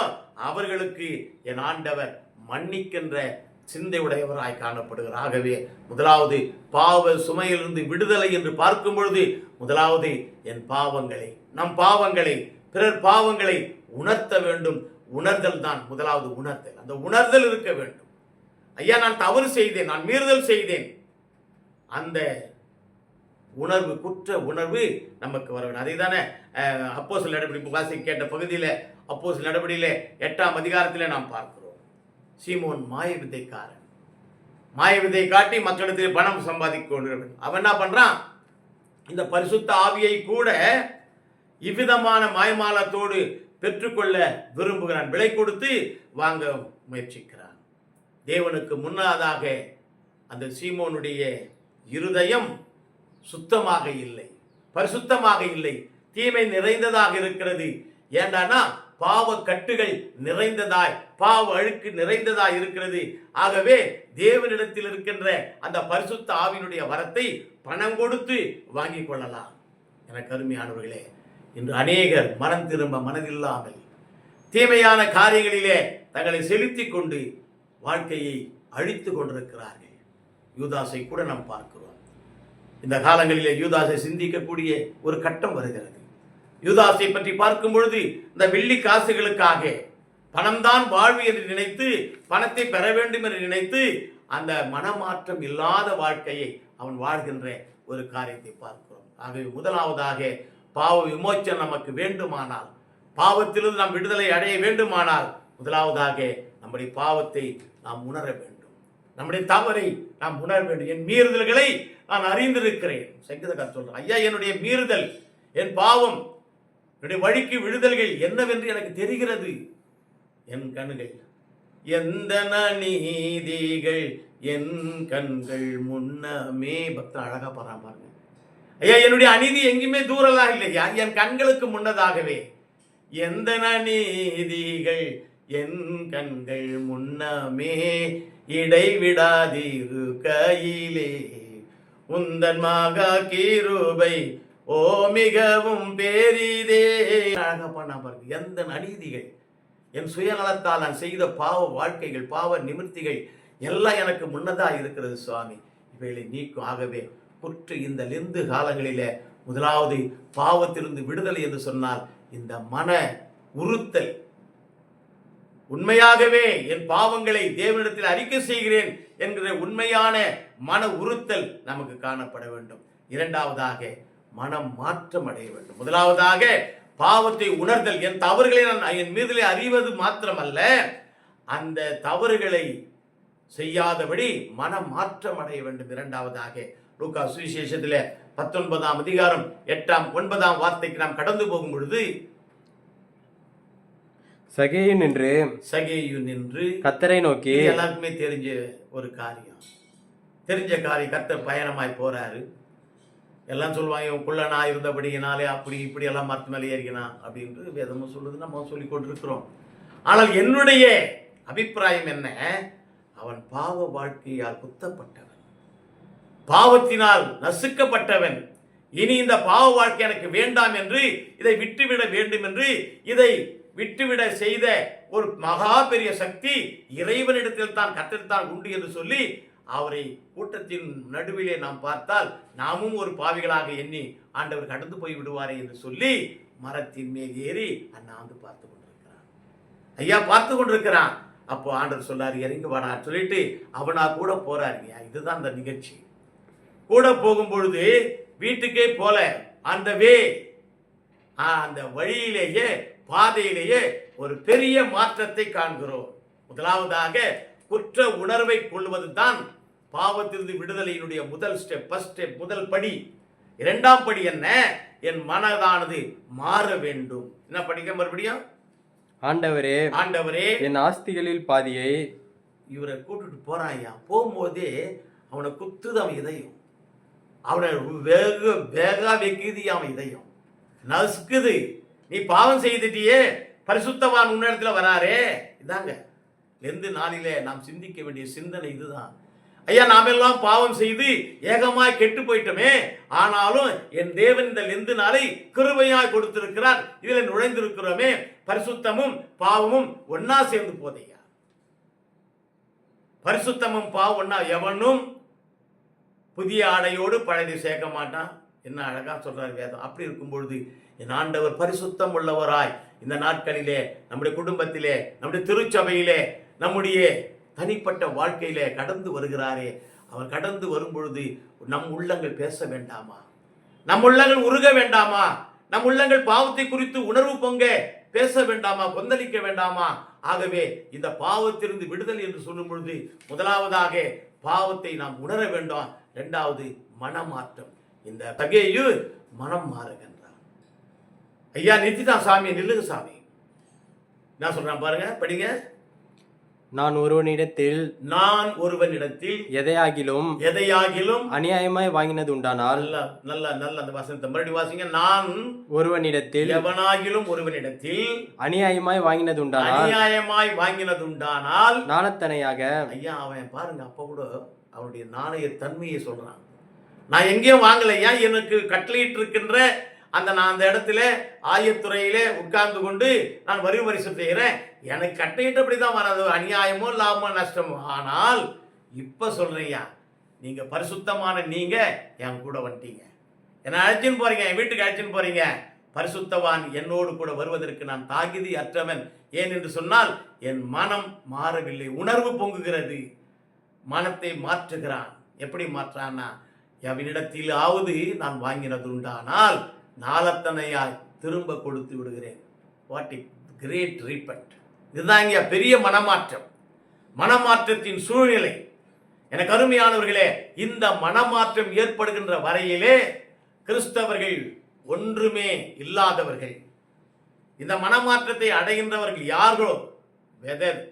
அவர்களுக்கு என் ஆண்டவர் மன்னிக்கின்ற சிந்தை உடையவராய் காணப்படுகிறார். ஆகவே முதலாவது பாவ சுமையிலிருந்து விடுதலை என்று பார்க்கும் பொழுது, முதலாவது என் பாவங்களை, நம் பாவங்களை, பிறர் பாவங்களை உணர்த்த வேண்டும். உணர்தல் தான் முதலாவது உணர்தல். அந்த உணர்தல் இருக்க வேண்டும். ஐயா நான் தவறு செய்தேன், நான் மீறுதல் செய்தேன், அந்த உணர்வு, குற்ற உணர்வு நமக்கு வர வேண்டும். அதை தானே அப்போஸ்தலர் நடபடி வாசி கேட்ட பகுதியில், அப்போஸ்தலர் நடபடியிலே 8ஆம் அதிகாரத்தில் நாம் பார்க்கிறோம். சீமோன் மாயவித்தைக்காரன், மாயவித்தை காட்டி மக்களிடத்தில் பணம் சம்பாதிக்க கொண்டிருவன். அவன் என்ன பண்றான், இந்த பரிசுத்த ஆவியை கூட இவ்விதமான மாயமாலத்தோடு பெற்றுக்கொள்ள விரும்புகிறான். விலை கொடுத்து வாங்க முயற்சிக்கிறான். தேவனுக்கு முன்னதாக அந்த சீமோனுடைய இருதயம் சுத்தமாக இல்லை, பரிசுத்தமாக இல்லை, தீமை நிறைந்ததாக இருக்கிறது. ஏண்டானா பாவ கட்டுகள் நிறைந்ததாய், பாவ அழுக்கு நிறைந்ததாய் இருக்கிறது. ஆகவே தேவனிடத்தில் இருக்கின்ற அந்த பரிசுத்த ஆவியினுடைய வரத்தை பணம் கொடுத்து வாங்கிக் கொள்ளலாம். எனக்கு அருமையானவர்களே, இன்று அநேகர் மனம் திரும்ப மனதில்லாமல் தீமையான காரியங்களிலே தங்களை செலுத்திக் கொண்டு வாழ்க்கையை அழித்து கொண்டிருக்கிறார்கள். யூதாசை கூட நாம் பார்க்கிறோம். இந்த காலங்களிலே யூதாசை சிந்திக்கக்கூடிய ஒரு கட்டம் வருகிறது. யூதாசை பற்றி பார்க்கும் பொழுது, இந்த வெள்ளி காசுகளுக்காக, பணம்தான் வாழ்வு என்று நினைத்து, பணத்தை பெற வேண்டும் என்று நினைத்து, அந்த மனமாற்றம் இல்லாத வாழ்க்கையை அவன் வாழ்கின்ற ஒரு காரியத்தை பார்க்கிறோம். ஆகவே முதலாவதாக பாவ விமோச்சனம் நமக்கு வேண்டுமானால், பாவத்திலிருந்து நாம் விடுதலை அடைய வேண்டுமானால், முதலாவதாக நம்முடைய பாவத்தை நாம் உணர வேண்டும், நம்முடைய தவறை நாம் உணர வேண்டும். என் மீறுதல்களை நான் அறிந்திருக்கிறேன். சங்கீதக்காரர் சொல்றான், ஐயா என்னுடைய மீறுதல், என் பாவம், என்னுடைய வழிக்கு விடுதல்கள் என்னவென்று எனக்கு தெரிகிறது. என் கண்கள் எந்த நீதிகள் என் கண்கள் முன்னமே. பக்தன் அழகா பாருங்க ஐயா, என்னுடைய அநீதி எங்கேயுமே தூரலாம் இல்லையா, என் கண்களுக்கு முன்னதாகவே எந்த நீதிகள் என் கண்கள் முன்னமே இடைவிடாதிரு கையிலே உந்தன் மகா கிருபை ஓ மிகவும் பெரிதே. அழகா பண்ணா பாருங்க, எந்த அநீதிகள், என் சுயநலத்தால் நான் செய்த பாவ வாழ்க்கைகள், பாவ நிமிர்த்திகள் எல்லாம் எனக்கு முன்னதா இருக்கிறது சுவாமி, இவைகளை நீக்கும். ஆகவே குற்ற இந்த லெந்து காலங்களிலே முதலாவது பாவத்திலிருந்து விடுதலை என்று சொன்னால் இந்த மன உறுத்தல், உண்மையாகவே என் பாவங்களை தேவனிடத்தில் அறிக்கை செய்கிறேன் என்கிற உண்மையான மன உறுத்தல் நமக்கு காணப்பட வேண்டும். இரண்டாவதாக மனம் மாற்றம் அடைய வேண்டும். முதலாவதாக பாவத்தை உணர்தல், என் தவறுகளை நான் என் மீதிலே அறிவது மாத்திரமல்ல, அந்த தவறுகளை செய்யாதபடி மனம் மாற்றம் அடைய வேண்டும். இரண்டாவதாக லூக்கா சுவிசேஷத்திலே 19ஆம் அதிகாரம் 8ஆம் 9ஆம் வார்த்தைக்கு நாம் கடந்து போகும் பொழுது, சகேயு நின்று சகேயு நின்று கர்த்தரை நோக்கி, இது எல்லாருக்குமே தெரிஞ்ச ஒரு காரியம். தெரிஞ்ச காரியம். கர்த்தர் பயணமாய் போறாரு. எல்லாம் சொல்லுவாங்க, இவன் குள்ளனா இருந்தபடியினாலே அப்படி இப்படி எல்லாம் மரத்து மேலே ஏறினான் அப்படின்ட்டு வேதமும் சொல்லுது, நம்ம சொல்லி கொண்டிருக்கிறோம். ஆனால் என்னுடைய அபிப்பிராயம் என்ன, அவன் பாவ வாழ்க்கையால் குத்தப்பட்டவன், பாவத்தினால் நசுக்கப்பட்டவன். இனி இந்த பாவ வாழ்க்கை எனக்கு வேண்டாம் என்று, இதை விட்டுவிட வேண்டும் என்று, இதை விட்டுவிட செய்த ஒரு மகா பெரிய சக்தி இறைவனிடத்தில் தான், கர்த்தரிடத்தில் உண்டு என்று சொல்லி அவரை கூட்டத்தின் நடுவிலே நாம் பார்த்தால் நாமும் ஒரு பாவிகளாக எண்ணி ஆண்டவர் கடந்து போய் விடுவாரே என்று சொல்லி மரத்தின் மேல் ஏறி அண்ணாந்து பார்த்து கொண்டிருக்கிறான். ஐயா பார்த்து கொண்டிருக்கிறான். அப்போ ஆண்டவர் சொல்லாரு, இறங்கி வாடா சொல்லிட்டு அவனா கூட போறாருங்க. இதுதான் அந்த நிகழ்ச்சி. கூட போகும் பொழுது வீட்டுக்கே போல அந்த வழியிலேயே பாதையிலேயே ஒரு பெரிய மாற்றத்தை காண்கிறோம். முதலாவதாக குற்ற உணர்வை கொள்வதுதான் பாவத்திலிருந்து விடுதலையினுடைய முதல் ஸ்டெப், ஃபர்ஸ்ட் ஸ்டெப், முதல் படி. இரண்டாம் படி என்ன, என் மனதானது மாற வேண்டும். என்ன படிக்க மறுபடியும், ஆண்டவரே ஆண்டவரே என் ஆஸ்திகளில் பாதியை. இவரை கூட்டிட்டு போறாயா, போகும்போதே அவனை குத்துது அவன் இதயம், அவனை வேகா வைக்குது அவன் இதயம், நசுக்குது. நீ பாவம் செய்துட்டியே, பரிசுத்தவான் உன்னிடத்துல வராரே. இதாங்க எந்த நாளிலே நாம் சிந்திக்க வேண்டிய சிந்தனை இதுதான். ஐயா, நாம் எல்லாம் பாவம் செய்து ஏகமாய் கெட்டு போயிட்டோமே, ஆனாலும் என் தேவன் இந்த லெந்து நாளை கிருபையாய் கொடுத்திருக்கிறார். இதில் நுழைந்திருக்கிறோமே, பரிசுத்தமும் பாவமும் ஒன்னா சேர்ந்து போதையா. பரிசுத்தமும் பாவம் ஒன்னா. எவனும் புதிய ஆடையோடு பழையதை சேர்க்க மாட்டான். என்ன அழகா சொல்றாரு வேதம். அப்படி இருக்கும் பொழுது என் ஆண்டவர் பரிசுத்தம் உள்ளவராய் இந்த நாட்களிலே நம்முடைய குடும்பத்திலே, நம்முடைய திருச்சபையிலே, நம்முடைய தனிப்பட்ட வாழ்க்கையிலே கடந்து வருகிறாரே. அவர் கடந்து வரும் பொழுது நம் உள்ளங்கள் பேச வேண்டாமா? நம் உள்ளங்கள் உருக வேண்டாமா? நம் உள்ளங்கள் பாவத்தை குறித்து உணர்வு பொங்க பேச வேண்டாமா? கொந்தளிக்க வேண்டாமா? ஆகவே இந்த பாவத்திலிருந்து விடுதலை என்று சொல்லும் பொழுது முதலாவதாக பாவத்தை நாம் உணர வேண்டும். இரண்டாவது மனமாற்றம். இந்த சகேயு மனம் மாறுகின்றான். ஐயா நிறுத்திதான் சாமி, நில்லுங்க சாமி. என்ன சொல்றான் பாருங்க, படிங்க. நான் ஒருவனிடத்தில் எதையாகிலும் அநியாயமாய் வாங்கினது உண்டானால். நல்ல அந்த வசனத்தை மறுபடியும் வாசிங்க. நான் ஒருவனிடத்தில் எவனாகிலும் ஒருவனிடத்தில் அநியாயமாய் வாங்கினது உண்டானால் நாணத்தனையாக. ஐயா அவன் பாருங்க, அப்ப கூட அவனுடைய நாணய தன்மையை சொல்றான். நான் எங்கேயும் வாங்கலையா, எனக்கு கட்டளையிட்டு இருக்கின்ற நான் அந்த இடத்துல ஆயத்துறையிலே உட்கார்ந்து கொண்டு நான் வரி வரிசை செய்கிறேன். எனக்கு கட்டையிட்டபடி தான் வராது, அநியாயமோ லாபமோ நஷ்டமோ. ஆனால் இப்ப சொல்றீங்க, நீங்க பரிசுத்தமான நீங்க என் கூட வந்துட்டீங்க, என்னை அழைச்சின்னு போறீங்க, என் வீட்டுக்கு அழைச்சின்னு போறீங்க. பரிசுத்தவான் என்னோடு கூட வருவதற்கு நான் தாகிதி அற்றவன். ஏன் என்று சொன்னால் என் மனம் மாறவில்லை. உணர்வு பொங்குகிறது. மனத்தை மாற்றுகிறான். எப்படி மாற்றான்னா, எவனிடத்திலாவது நான் வாங்கினது உண்டானால் நாளத்தனையாய் திரும்ப கொடுத்து விடுகிறேன். What a great refund. இதுதான் இங்க பெரிய மனமாற்றம், மனமாற்றத்தின் சூழ்நிலை. எனக்கு அருமையானவர்களே, இந்த மனமாற்றம் ஏற்படுகின்ற வரையிலே கிறிஸ்தவர்கள் ஒன்றுமே இல்லாதவர்கள். இந்த மனமாற்றத்தை அடைகின்றவர்கள் யார்களோ, வெதர்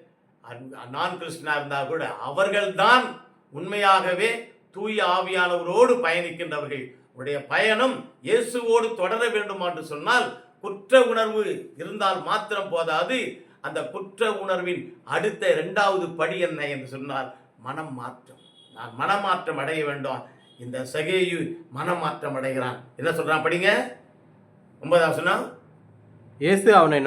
நான் கிறிஸ்டியனா இருந்தால் கூட அவர்கள்தான் உண்மையாகவே தூய ஆவியானவரோடு பயணிக்கின்றவர்கள். உடைய பயணம் இயேசுவோடு தொடர வேண்டும் என்று சொன்னால் குற்ற உணர்வு இருந்தால் மாத்திரம் போதாது. அந்த குற்ற உணர்வின் அடுத்த இரண்டாவது படி என்ன என்று சொன்னால் மனம் மாற்றம். நான் மனமாற்றம் அடைய வேண்டும். இந்த சகேயு மனமாற்றம் அடைகிறான். என்ன சொல்றான் படிங்க. 9வது வசனம். இயேசு அவனை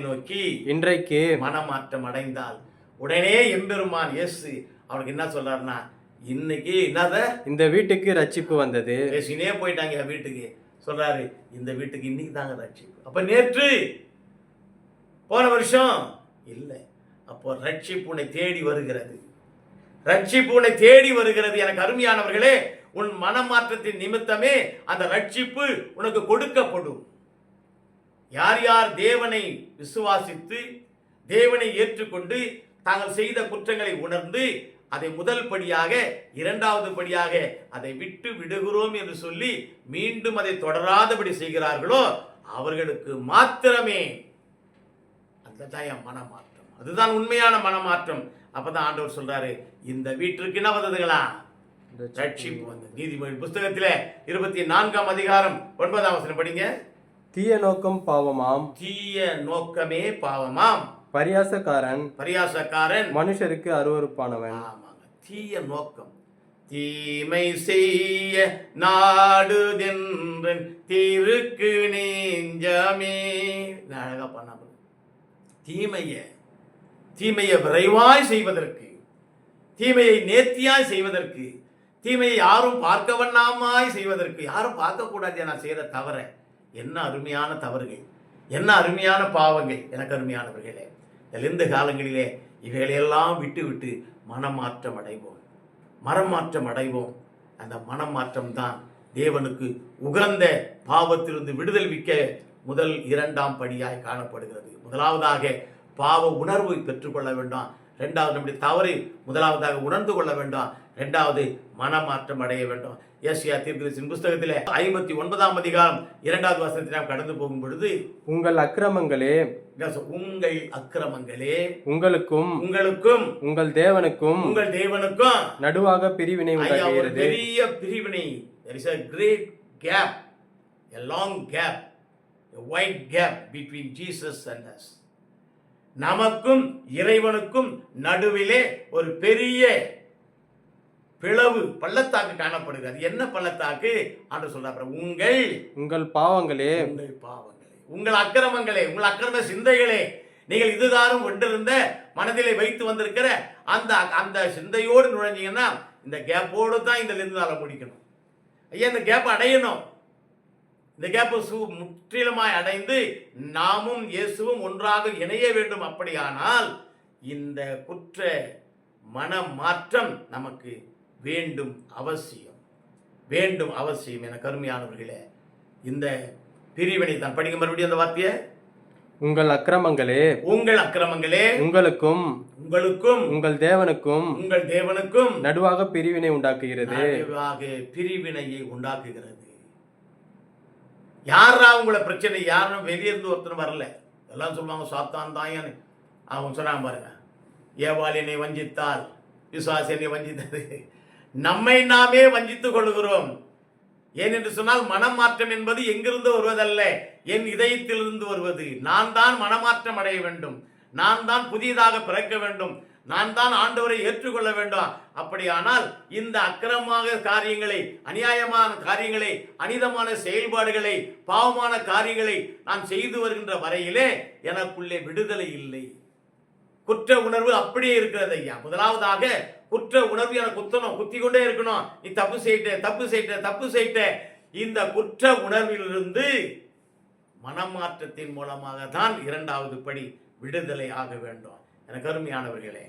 நோக்கி இன்றைக்கு மனமாற்றம் அடைந்தால் உடனே எம்பெருமான் இயேசு அவனுக்கு என்ன சொல்றாருன்னா, இன்னைக்கு என்னத இந்த வீட்டுக்கு ரட்சிப்பு வந்தது. பேசினே போயிட்டாங்க வீட்டுக்கு. சொல்றாரு, இந்த வீட்டுக்கு இன்னைக்கு தாங்க ரட்சிப்பு. அப்ப நேற்று போன வருஷம் இல்லை. அப்போ ரட்சிப்பு உன்னை தேடி வருகிறது. ரட்சிப்பு உன்னை தேடி வருகிறது. எனக்கு அருமையானவர்களே, உன் மனமாற்றத்தின் நிமித்தமே அந்த ரட்சிப்பு உனக்கு கொடுக்கப்படும். யார் யார் தேவனை விசுவாசித்து தேவனை ஏற்றுக்கொண்டு தாங்கள் செய்த குற்றங்களை உணர்ந்து அதை முதல் படியாக, இரண்டாவது படியாக அதை விட்டு விடுகிறோம் என்று சொல்லி மீண்டும் அதை தொடராதபடி செய்கிறார்களோ அவர்களுக்கு மாத்திரமே அதுதான் என் மனமாற்றம், அதுதான் உண்மையான மனமாற்றம். அப்பதான் ஆண்டவர் சொல்றாரு, இந்த வீட்டிற்கு என்ன வந்ததுங்களா? ரட்சிப்பு வந்தது. நீதிமொழி புஸ்தகத்திலே 24ஆம் அதிகாரம் 9ஆம் வசனம் படிங்க. தீய நோக்கம் பாவமாம், தீய நோக்கமே பாவமாம், பரியாசக்காரன் மனுஷருக்கு அருவருப்பானவன். ஆமாங்க, தீய நோக்கம். தீமை செய்ய நாடுதென்றன் தீருக்கு நெஞ்சமே. அழகா பண்ணாம தீமையை விரைவாய் செய்வதற்கு, தீமையை நேர்த்தியாய் செய்வதற்கு, தீமையை யாரும் பார்க்க வண்ணாமாய் செய்வதற்கு. யாரும் பார்க்க கூடாது நான் செய்யற தவற. என்ன அருமையான தவறுகள், என்ன அருமையான பாவங்கள் எனக்கு அருமையானவர்களே. இந்த காலங்களிலே இவைகளையெல்லாம் விட்டு விட்டு மனமாற்றம் அடைவோம், மனமாற்றம் அடைவோம். அந்த மனமாற்றம் தான் தேவனுக்கு உகந்த பாவத்திலிருந்து விடுதல்விக்க முதல் 2ஆம் படியாய் காணப்படுகிறது. முதலாவதாக பாவ உணர்வை பெற்றுக்கொள்ள வேண்டாம். இரண்டாவது நம்முடைய தவறை முதலாவதாக உணர்ந்து கொள்ள வேண்டாம். இரண்டாவது மனமாற்றம் அடைய வேண்டும். ஏசாயா தீர்க்கதரிசியின் புஸ்தகத்திலே 59ஆம் அதிகாரம் 2வது வசனத்தை நாம் கடந்து போகும் பொழுது, உங்கள் அக்கிரமங்களே உங்களுக்கும் உங்கள் தேவனுக்கும் நடுவாக பிரிவினை உண்டாகிறது. பெரிய பிரிவினை. There is a great gap, a long gap, a wide gap between Jesus and us. நமக்கும் இறைவனுக்கும் நடுவிலே ஒரு பெரிய பிளவு, பள்ளத்தாக்கு காணப்படுகிறது. என்ன பள்ளத்தாக்கு? ஆண்டு சொல்றாரு, உங்கள் பாவங்களே, உங்கள் அக்கிரமங்களே, உங்கள் அக்கிரம சிந்தைகளே, நீங்கள் இதுதாரும் கொண்டிருந்த மனதிலே வைத்து வந்திருக்கிற அந்த சிந்தையோடு நுழைஞ்சீங்கன்னா இந்த கேப்போடு தான் இந்த லிருந்தால முடிக்கணும். ஐயா, இந்த கேப் அடையணும். இந்த கேப்பை முற்றிலுமாய் அடைந்து நாமும் இயேசுவும் ஒன்றாக இணைய வேண்டும். அப்படியானால் இந்த குற்ற மன மாற்றம் நமக்கு வேண்டும், அவசியம், வேண்டும், அவசியம். என கருமையானவர்களே, இந்த பிரிவினை தான் படிக்க மறுபடியும் அந்த வார்த்தையை, உங்கள் அக்கிரமங்களே உங்களுக்கும் உங்கள் தேவனுக்கும் நடுவாக பிரிவினை உண்டாக்குகிறது. பிரிவினையை உண்டாக்குகிறது. யாரா உங்களை பிரச்சனை? யாரும் வெளியிருந்து ஒருத்தர் வரல. எல்லாம் சொல்லுவாங்க சாத்தான் தாயன்னு. அவங்க சொன்னாங்க பாருங்க, ஏவாள் என்னை வஞ்சித்தால், பிசாசு என்னை வஞ்சித்தது. நம்மை நாமே வஞ்சித்துக் கொள்கிறோம். ஏனென்று சொன்னால் மனமாற்றம் என்பது எங்கிருந்து வருவதல்ல, என் இதயத்திலிருந்து வருவது. நான் தான் மனமாற்றம் அடைய வேண்டும், நான் தான் புதியதாக பிறக்க வேண்டும், நான் தான் ஆண்டவரை ஏற்றுக்கொள்ள வேண்டும். அப்படியானால் இந்த அக்கிரமமான காரியங்களை, அநியாயமான காரியங்களை, அனிதமான செயல்பாடுகளை, பாவமான காரியங்களை நான் செய்து வருகின்ற வரையிலே எனக்குள்ளே விடுதலை இல்லை. குற்ற உணர்வு அப்படியே இருக்கிறது ஐயா. முதலாவதாக குற்ற உணர்வு எனக்கு குத்தி கொண்டே இருக்கணும். நீ தப்பு செய்யிட்ட. இந்த குற்ற உணர்விலிருந்து மனமாற்றத்தின் மூலமாக தான் 2வது படி விடுதலை ஆக வேண்டும். எனக்கு அருமையானவர்களே,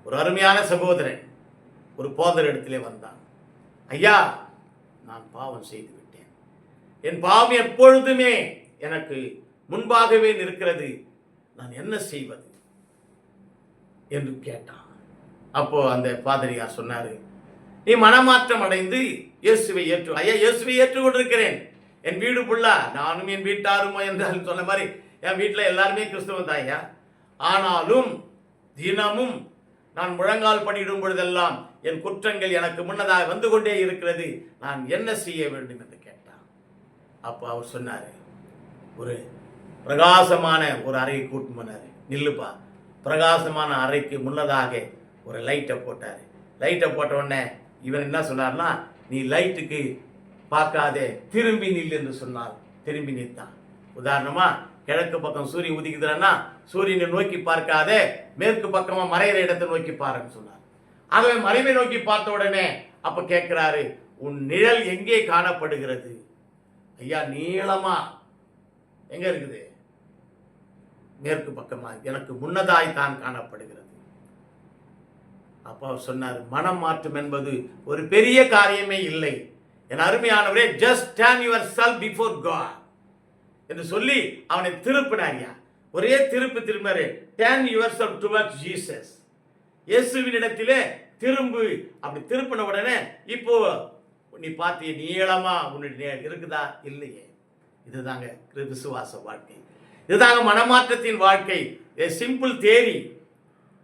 ஒரு அருமையான சகோதரன் ஒரு போதர் இடத்திலே வந்தான். ஐயா, நான் பாவம் செய்து விட்டேன், என் பாவம் எப்பொழுதுமே எனக்கு முன்பாகவே நிற்கிறது, நான் என்ன செய்வது என்று கேட்டான். அப்போ அந்த பாதிரியார் சொன்னாரு, நீ மனமாற்றம் அடைந்து இயேசுவை ஐயா, இயேசுவை ஏற்றுக்கொண்டிருக்கிறேன். என் வீடு புள்ளா, நானும் என் வீட்டாருமோ என்றாலும் சொன்ன மாதிரி என் வீட்டில் எல்லாருமே கிறிஸ்தவம் தான் ஐயா. ஆனாலும் தினமும் நான் முழங்கால் படியிடும் பொழுதெல்லாம் என் குற்றங்கள் எனக்கு முன்னதாக வந்து கொண்டே இருக்கிறது, நான் என்ன செய்ய வேண்டும் என்று கேட்டான். அப்போ அவர் சொன்னார், ஒரு பிரகாசமான ஒரு அறையை கூட்டு போனார். நில்லுப்பா, பிரகாசமான அறைக்கு முன்னதாக ஒரு லைட்டை போட்டார். லைட்டை போட்ட உடனே இவன் என்ன சொன்னார்னா, நீ லைட்டுக்கு பார்க்காதே, திரும்பி நில் என்று சொன்னார். திரும்பி நிற்தான். உதாரணமா, கிழக்கு பக்கம் சூரியன் உதிக்குதுன்னா சூரியனை நோக்கி பார்க்காதே, மேற்கு பக்கமா மறைகிற இடத்தை நோக்கி பாருன்னு சொன்னார். ஆகவே மறைவை நோக்கி பார்த்த உடனே அப்ப கேட்கிறாரு, உன் நிழல் எங்கே காணப்படுகிறது? ஐயா, நீளமா எங்க இருக்குது? மேற்கு பக்கமா, எனக்கு முன்னதாய் தான் காணப்படுகிறது. அப்ப அவர் சொன்னார், மனம் மாற்றம் என்பது ஒரு பெரிய காரியமே இல்லை என் அருமையானவரே, just stand yourself before God என்று சொல்லி அவனை திருப்பினாரியா. ஒரே திரும்பினாரு, turn yourself towards Jesus, இயேசுவின் இடத்திலே திரும்பு. அப்படி திருப்பின உடனே இப்போ நீ பார்த்திய நீளமா உன்னுடைய இருக்குதா? இல்லையே. இதுதாங்க விசுவாச வாழ்க்கை, இதுதாங்க மனமாற்றத்தின் வாழ்க்கை. சிம்பிள் தேரி.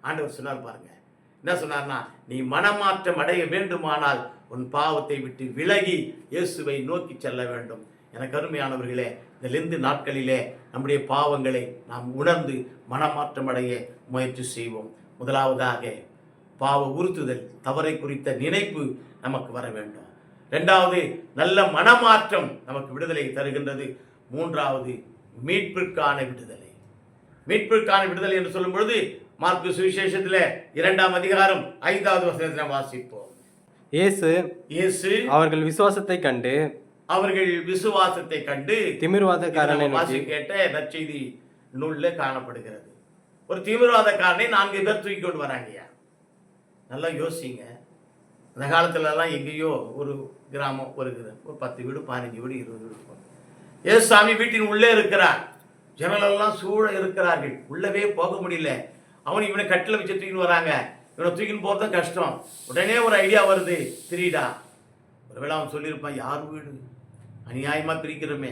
ஆண்டவர் சொன்னார் பாருங்க, என்ன சொன்னார்னா, நீ மனமாற்றம் அடைய வேண்டுமானால் உன் பாவத்தை விட்டு விலகி இயேசுவை நோக்கி செல்ல வேண்டும். எனக்கு அருமையானவர்களே, இந்த லெந்து நாட்களிலே நம்முடைய பாவங்களை நாம் உணர்ந்து மனமாற்றம் அடைய முயற்சி செய்வோம். முதலாவதாக பாவ உறுத்துதல், தவறை குறித்த நினைப்பு நமக்கு வர வேண்டும். இரண்டாவது, நல்ல மனமாற்றம் நமக்கு விடுதலை தருகின்றது. மூன்றாவது, மீட்பிற்கான விடுதலை. மீட்பிற்கான விடுதலை என்று சொல்லும் பொழுது மார்க்கு சுவிசேஷத்தில் 2ஆம் அதிகாரம் 5வது வசனத்தை வாசிப்போம். இயேசு அவர்கள் விசுவாசத்தை கண்டு திமிர்வாதக்காரனை நோக்கி கேட்ட நற்செய்தி நூல்ல காணப்படுகிறது. ஒரு தீவிரவாதக்காரனை 4 பேர் தூக்கி கொண்டு வராங்கய்யா. நல்லா யோசிங்க. அந்த காலத்துல எல்லாம் எங்கேயோ ஒரு கிராமம், ஒரு 10 வீடு, 15 வீடு, 20 வீடு இருக்கும். ஏசுசாமி வீட்டின் உள்ளே இருக்கிறார். ஜனங்களெல்லாம் சூழ இருக்கிறார்கள். உள்ளவே போக முடியல. இவனை கட்டில வச்சு தூக்கின்னு வராங்க. இவனை தூக்கின்னு போறது கஷ்டம். உடனே ஒரு ஐடியா வருது, திரிடா. ஒருவேளை அவன் சொல்லியிருப்பான், யார் வீடு அநியாயமா பிரிக்கிறோமே,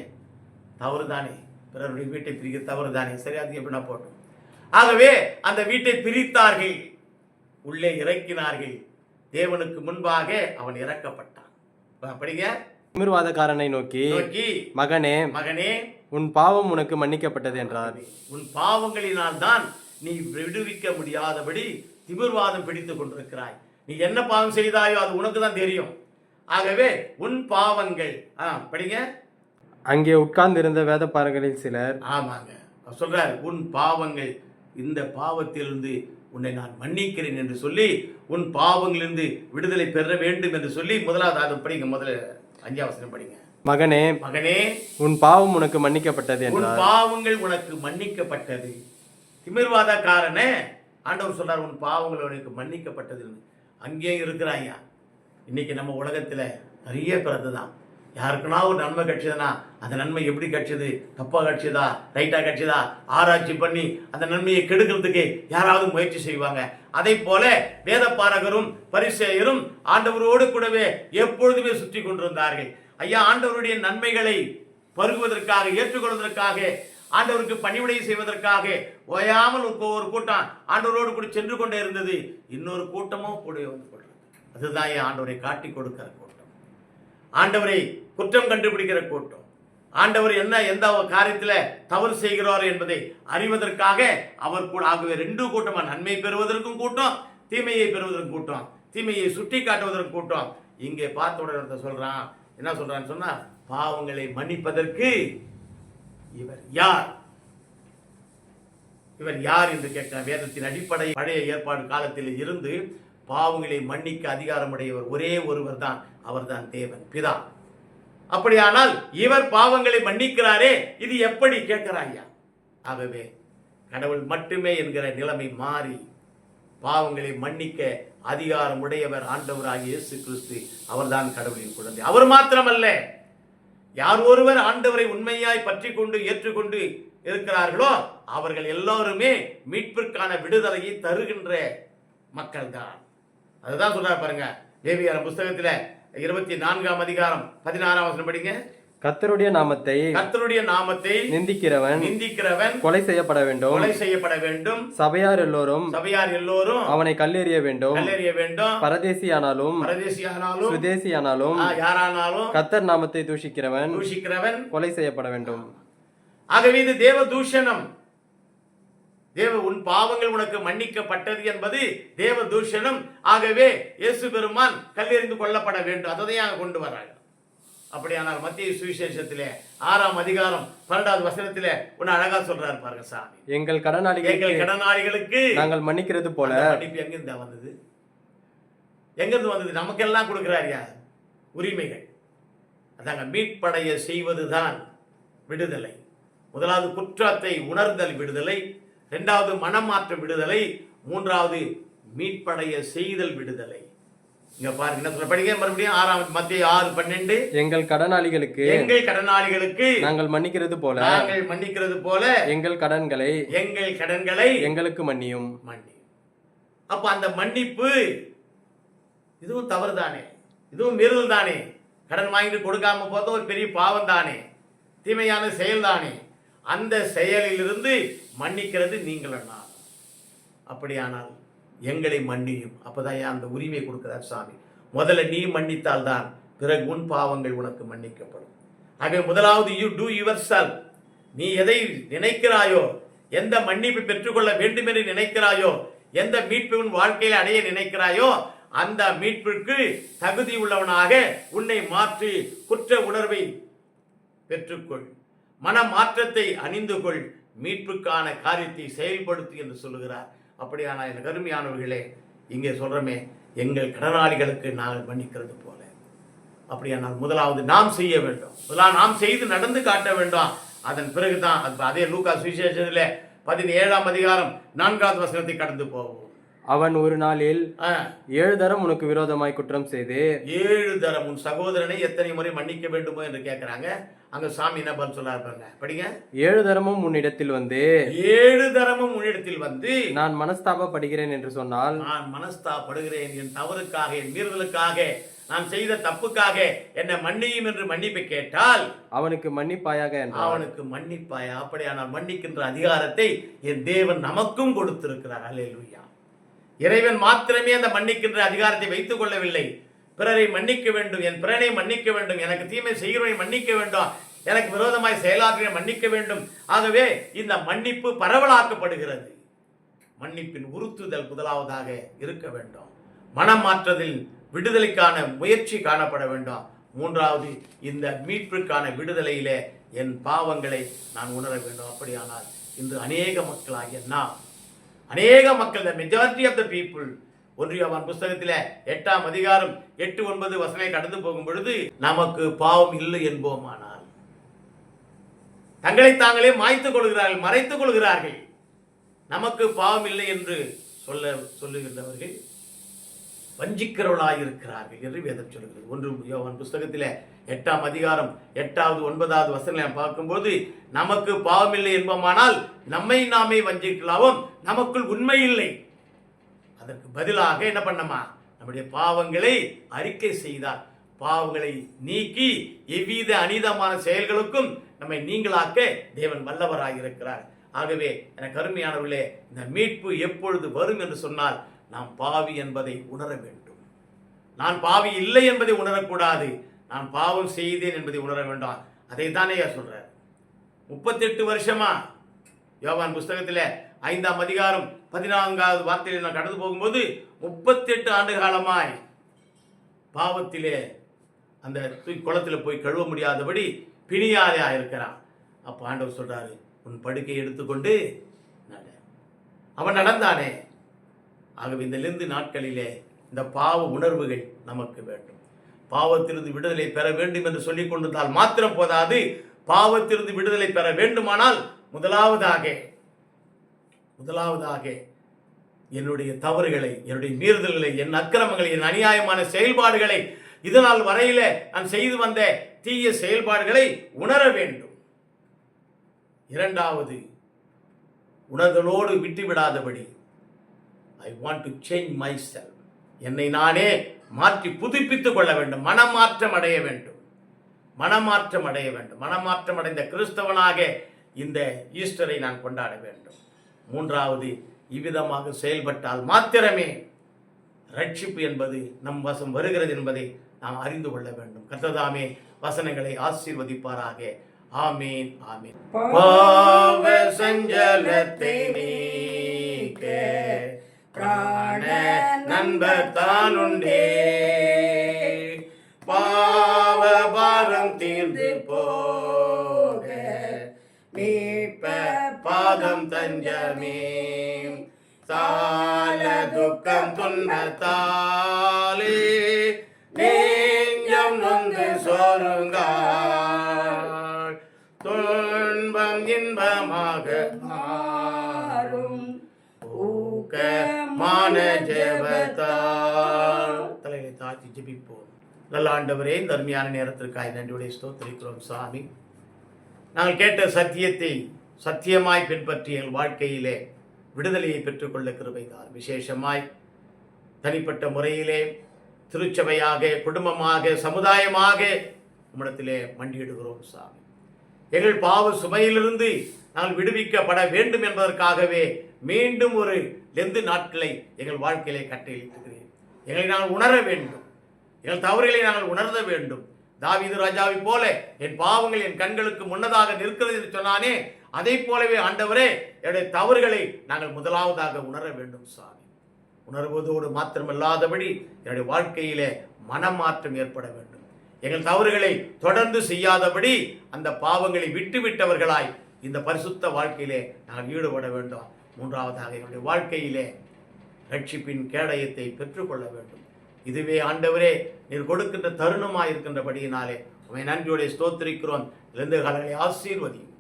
தவறு தானே, பிறருடைய வீட்டை பிரிக்கிற தவறு தானே, சரி அது எப்படின்னா போட்டோம். ஆகவே அந்த வீட்டை பிரித்தார்கள், உள்ளே இறக்கினார்கள். தேவனுக்கு முன்பாக அவன் இறக்கப்பட்டான். படிங்க. திமிர்வாதக்காரனை நோக்கி மகனே உன் பாவம் உனக்கு மன்னிக்கப்பட்டது என்றார். உன் பாவங்களினால் தான் நீ விடுவிக்க முடியாதபடி திமிர்வாதம் பிடித்துக் கொண்டிருக்கிறாய். நீ என்ன பாவம் செய்தாயோ அது உனக்கு தான் தெரியும். ஆகவே உன் பாவங்கள், படிங்க. அங்கே உட்கார்ந்து இருந்த வேதபாரகரில் சிலர், ஆமாங்க, சொல்றாரு, உன் பாவங்கள், இந்த பாவத்திலிருந்து உன்னை நான் மன்னிக்கிறேன் என்று சொல்லி, உன் பாவங்களிலிருந்து விடுதலை பெற வேண்டும் என்று சொல்லி, முதலாவது அது படிங்க. முதல்ல 5ஆம் வசனம் படிங்க. மகனே உன் பாவம் உனக்கு மன்னிக்கப்பட்டது என்றார். உன் பாவங்கள் உனக்கு மன்னிக்கப்பட்டது. திமிர்வாதக்காரனே ஆண்டவர் சொல்றார், உன் பாவங்கள் உனக்கு மன்னிக்கப்பட்டது. அங்கே இருக்கிறாங்க. இன்னைக்கு நம்ம உலகத்துல நிறைய பிறந்துதான். யாருக்குன்னா ஒரு நன்மை கிடைச்சதுன்னா அந்த நன்மை எப்படி கிடைச்சது, தப்பா கிடைச்சதா, ரைட்டா கிடைச்சதா, ஆராய்ச்சி பண்ணி அந்த நன்மையை கெடுக்கிறதுக்கு யாராவது முயற்சி செய்வாங்க. அதை போல வேதபாரகரும் பரிசேயரும் ஆண்டவரோடு கூடவே எப்பொழுதுமே சுற்றி கொண்டிருந்தார்கள். ஐயா, ஆண்டவருடைய நன்மைகளை பருகுவதற்காக, ஏற்றுக்கொள்வதற்காக, ஆண்டவருக்கு பணிவிடை செய்வதற்காக ஓயாமல் ஒரு கூட்டம் ஆண்டவரோடு கூட சென்று கொண்டே இருந்தது. இன்னொரு கூட்டமும் கூட வந்து கொள்றது. அதுதான் ஆண்டவரை காட்டி கொடுக்கிற கூட்டம், ஆண்டவரை குற்றம் கண்டுபிடிக்கிற கூட்டம், ஆண்டவர் என்ன எந்த காரியத்துல தவறு செய்கிறார் என்பதை அறிவதற்காக அவர் கூட. ஆகவே 2 கூட்டமா, நன்மை பெறுவதற்கும் கூட்டம், தீமையை பெறுவதற்கும் கூட்டம், தீமையை சுட்டி காட்டுவதற்கு கூட்டம். இங்கே பார்த்த உடனே சொல்றான், என்ன சொல்றான்னு சொன்னா, பாவங்களை மன்னிப்பதற்கு இவர் யார், இவர் யார் என்று கேட்கிறார். வேதத்தின் அடிப்படை பழைய ஏற்பாடு காலத்தில் இருந்து பாவங்களை மன்னிக்க அதிகாரமுடையவர் ஒரே ஒருவர் தான், அவர்தான் தேவன் பிதா. அப்படியானால் இவர் பாவங்களை மன்னிக்கிறாரே, இது எப்படி கேட்கிறாயா? ஆகவே கடவுள் மட்டுமே என்கிற நிலைமை மாறி பாவங்களை மன்னிக்க அதிகாரம் உடையவர் ஆண்டவராகிய இயேசு கிறிஸ்து. அவர்தான் கடவுளின் குழந்தை. அவர் மாத்திரமல்ல, யார் ஒருவர் ஆண்டவரை உண்மையாய் பற்றி கொண்டு ஏற்றுக்கொண்டு இருக்கிறார்களோ அவர்கள் எல்லோருமே மீட்பிற்கான விடுதலையை தருகின்ற மக்கள் தான். அதுதான் சொல்றாரு பாருங்க, லேவியர் புஸ்தகத்துல 24ஆம் அதிகாரம் 16ஆம் வசனம் படிங்க. கர்த்தருடைய நாமத்தை நிந்திக்கிறவன் கொலை செய்யப்பட வேண்டும். சபையார் எல்லோரும் அவனை கல்லெறிய வேண்டும். பரதேசியானாலும் சுதேசியானாலும் யாரானாலும் கர்த்தர் நாமத்தை தூஷிக்கிறவன் கொலை செய்யப்பட வேண்டும். ஆகவே இது தேவ தூஷணம். உன் பாவங்கள் உனக்கு மன்னிக்கப்பட்டது என்பது தேவ தூஷணம். ஆகவே இயேசு பெருமான் கல்லெறிந்து கொல்லப்பட வேண்டும். அதையும் கொண்டு வராங்க. அப்படியானால் மத்திய சுவிசேஷத்திலே 6ஆம் அதிகாரம் 12வது வசனத்திலே ஒன்னு அழகா சொல்றாரு பாருங்க, சாமி, எங்கள் கடனாளிகளுக்கு நாங்கள் மன்னிக்கிறது போல. மன்னிப்பு எங்கிருந்து வந்தது? நமக்கெல்லாம் கொடுக்கிறார் யார்? உரிமைகள். அதாங்க, மீட்படைய செய்வதுதான் விடுதலை. முதலாவது குற்றத்தை உணர்தல் விடுதலை, 2வது மனமாற்ற விடுதலை, 3வது மீட்படைய செய்தல் விடுதலை. இங்க பாருங்க என்ன சொல்ல, படிங்க மறுபடியும். 6ஆம் மத்தேயு 6:12 எங்கள் கடனாளிகளுக்கு நாங்கள் மன்னிக்கிறது போல எங்கள் கடன்களை எங்களுக்கு மன்னியும். அப்ப அந்த மன்னிப்பு இதுவும் தவறு தானே, இதுவும் மீறல் தானே. கடன் வாங்கிட்டு கொடுக்காம போதும் ஒரு பெரிய பாவம் தானே, தீமையான செயல் தானே. அந்த செயலிலிருந்து மன்னிக்கிறது நீங்கள் நான். அப்படியானால் எங்களை மன்னியும். அப்பதான் அந்த உரிமை கொடுக்கிறார் சாமி. முதல்ல நீ மன்னித்தால்தான் பிறகு உன் பாவங்கள் உனக்கு மன்னிக்கப்படும். ஆகவே முதலாவது யூ டூ யுவர் செல்ஃப். நீ எதை நினைக்கிறாயோ, எந்த மன்னிப்பு பெற்றுக்கொள்ள வேண்டும் என்று நினைக்கிறாயோ, எந்த மீட்பு உன் வாழ்க்கையில் அடைய நினைக்கிறாயோ, அந்த மீட்பிற்கு தகுதி உள்ளவனாக உன்னை மாற்றி குற்ற உணர்வை பெற்றுக்கொள், மன மாற்றத்தை அணிந்து கொள், மீட்புக்கான காரியத்தை செயல்படுத்து என்று சொல்லுகிறார். அப்படியானால் என் கருமையானவர்களே, இங்கே சொல்றமே, எங்கள் கடனாளிகளுக்கு நாங்கள் மன்னிக்கிறது போல. அப்படியானால் முதலாவது நாம் செய்ய வேண்டும், முதலாவது நாம் செய்து நடந்து காட்ட வேண்டும். அதன் பிறகுதான் அதே லூக்கா சுவிசேஷத்திலே 17ஆம் அதிகாரம் 4வது வசனத்தை கடந்து போவோம். அவன் ஒரு நாளில் 7 தரம் உனக்கு விரோதமாய் குற்றம் செய்து 7 தரம் உன் சகோதரனை எத்தனை முறை மன்னிக்க வேண்டுமோ என்று கேட்கிறாங்க. அங்க சாமி என்ன பதில் சொல்றாங்க படிங்க. 7 தரமும் உன்னிடத்தில் வந்து 7 தரமும் உன்னிடத்தில் வந்து நான் மனஸ்தாபப்படுகிறேன் என்று சொன்னால், நான் மனஸ்தாபப்படுகிறேன், என் தவறுக்காக, என் மீறுதலுக்காக, நான் செய்த தப்புக்காக என்னை மன்னியும் என்று மன்னிப்பு கேட்டால் அவனுக்கு மன்னிப்பாயாக என்றார். அவனுக்கு மன்னிப்பாயா. அப்படியானால் மன்னிக்கின்ற அதிகாரத்தை என் தேவன் நமக்கும் கொடுத்திருக்கிறார். அல்லேலூயா. இறைவன் மாத்திரமே அந்த மன்னிக்கின்ற அதிகாரத்தை வைத்துக் கொள்ளவில்லை. பிறரை மன்னிக்க வேண்டும், என் பிறனை மன்னிக்க வேண்டும், எனக்கு தீமை செய்கிறவனை மன்னிக்க வேண்டும், எனக்கு விரோதமாய் செயலாற்றினை மன்னிக்க வேண்டும். ஆகவே இந்த மன்னிப்பு பரவலாக்கப்படுகிறது. மன்னிப்பின் உறுத்துதல் முதலாவதாக இருக்க வேண்டும். மனம் மாற்றதில் விடுதலைக்கான முயற்சி காணப்பட வேண்டும். மூன்றாவது, இந்த மீட்புக்கான விடுதலையிலே என் பாவங்களை நான் உணர வேண்டும். அப்படியானால் இன்று அநேக மக்களாகிய நாம், அநேக மக்கள், the majority of the people, 1 யோவான் புஸ்தகத்தில் 8ஆம் அதிகாரம் 8-9 வசனங்களை கடந்து போகும் பொழுது, நமக்கு பாவம் இல்லை என்போமானால் தங்களை தாங்களே மாய்த்துக் கொள்கிறார்கள், மறைத்துக் கொள்கிறார்கள். நமக்கு பாவம் இல்லை என்று சொல்லுகின்றவர்கள் வஞ்சிக்கிறவர்களாயிருக்கிறார்கள் என்று வேதம் சொல்கிறது. 1 யோவான் புஸ்தகத்தில் 8ஆம் அதிகாரம் 8வது 9வது வசனங்களை பார்க்கும்போது, நமக்கு பாவமில்லை என்போமானால் நம்மை நாமே வஞ்சிக்கலாவோம், நமக்குள் உண்மை இல்லை. அதற்கு பதிலாக என்ன பண்ணமா, நம்முடைய பாவங்களை அறிக்கை செய்தால் பாவங்களை நீக்கி எவ்வித அநீதமான செயல்களுக்கும் நம்மை நீங்களாக்க தேவன் வல்லவராயிருக்கிறார். ஆகவே எனக்கு அருமையானவர்களே, இந்த மீட்பு எப்பொழுது வரும் என்று சொன்னால், நாம் பாவி என்பதை உணர வேண்டும். நான் பாவி இல்லை என்பதை உணரக்கூடாது, நான் பாவம் செய்தேன் என்பதை உணர வேண்டாம். அதை தானே சொல்றார். 38 வருஷமா யோவான் புஸ்தகத்தில் 5ஆம் அதிகாரம் 14வது வார்த்தையில் நான் கடந்து போகும்போது, 38 ஆண்டு காலமாய் பாவத்திலே அந்த குளத்தில் போய் கழுவ முடியாதபடி பிணியாரையா இருக்கிறான். அப்ப ஆண்டவர் சொல்றாரு, உன் படுக்கையை எடுத்துக்கொண்டு நட. அவன் நடந்தானே. ஆகவே இந்த லெந்து நாட்களிலே இந்த பாவ உணர்வுகள் நமக்கு வேண்டும். பாவத்திலிருந்து விடுதலை பெற வேண்டும் என்று சொல்லிக் கொண்டிருந்தால் மாத்திரம் போதாது. பாவத்திலிருந்து விடுதலை பெற வேண்டுமானால் முதலாவதாக என்னுடைய தவறுகளை, என்னுடைய மீறுதல்களை, என் அக்கிரமங்களை, என் அநியாயமான செயல்பாடுகளை, இதனால் வரையில நான் செய்து வந்த தீய செயல்பாடுகளை உணர வேண்டும். இரண்டாவது, உணர்தலோடு விட்டுவிடாதபடி I want to change myself. என்னை நானே மாற்றி புதுப்பித்துக் கொள்ள வேண்டும். மனமாற்றம் அடைய வேண்டும். மனமாற்றம் அடைந்த கிறிஸ்தவனாக இந்த ஈஸ்டரை நான் கொண்டாட வேண்டும். மூன்றாவது, இவ்விதமாக செயல்பட்டால் மாத்திரமே ரட்சிப்பு என்பது நம் வசம் வருகிறது என்பதை நாம் அறிந்து கொள்ள வேண்டும். கர்த்தர் வசனங்களை ஆசீர்வதிப்பாராக. ஆமீன், ஆமீன். பாவ சஞ்சலத்தை நீக்க பிராண நண்பர் தானுண்டே, பாவ பாரம் தீர்ந்து போக மீட்ப பாதம் தஞ்சமே, சால துக்கம் துன்பத்தாலே நெஞ்சம் நொந்து சோருங்கால், துன்பம் இன்பமாக மாறும் ஊக்கமான ஜெபத்தால். தலைகளை தாழ்த்தி ஜெபிப்போம். நல்ல ஆண்டவரே, இந்த அருமையான நேரத்திற்காக நன்றியுடைய ஸ்தோத்திரிக்கிறோம் சாமி. நாங்கள் கேட்ட சத்தியத்தை சத்தியமாய் பின்பற்றி எங்கள் வாழ்க்கையிலே விடுதலையை பெற்றுக்கொள்ள கிருபைதார். விசேஷமாய் தனிப்பட்ட முறையிலே திருச்சபையாக, குடும்பமாக, சமுதாயமாக உம்மிடத்திலே மண்டியிடுகிறோம் சாமி. எங்கள் பாவ சுமையிலிருந்து நாங்கள் விடுவிக்கப்பட வேண்டும் என்பதற்காகவே மீண்டும் ஒரு லெந்து நாட்களை எங்கள் வாழ்க்கையிலே கட்டளையிட்டுகிறேன். எங்களை நாங்கள் உணர வேண்டும், எங்கள் தவறுகளை நாங்கள் உணர்த்த வேண்டும். தாவீது ராஜாவை போல என் பாவங்கள் என் கண்களுக்கு முன்னதாக நிற்கிறது என்று சொன்னானே, அதை போலவே ஆண்டவரே என்னுடைய தவறுகளை நாங்கள் முதலாவதாக உணர வேண்டும் சாமி. உணர்வதோடு மாத்திரமல்லாதபடி என்னுடைய வாழ்க்கையிலே மனமாற்றம் ஏற்பட வேண்டும். எங்கள் தவறுகளை தொடர்ந்து செய்யாதபடி அந்த பாவங்களை விட்டுவிட்டவர்களாய் இந்த பரிசுத்த வாழ்க்கையிலே நாங்கள் ஈடுபட வேண்டும். மூன்றாவதாக எங்களுடைய வாழ்க்கையிலே ரட்சிப்பின் கேடயத்தை பெற்றுக்கொள்ள வேண்டும். இதுவே ஆண்டவரே நீர் கொடுக்கின்ற தருணமாக இருக்கின்றபடியினாலே உமை நன்றியோட ஸ்தோத்திரிக்கிறோம். இழந்த காலங்களை ஆசீர்வதியும்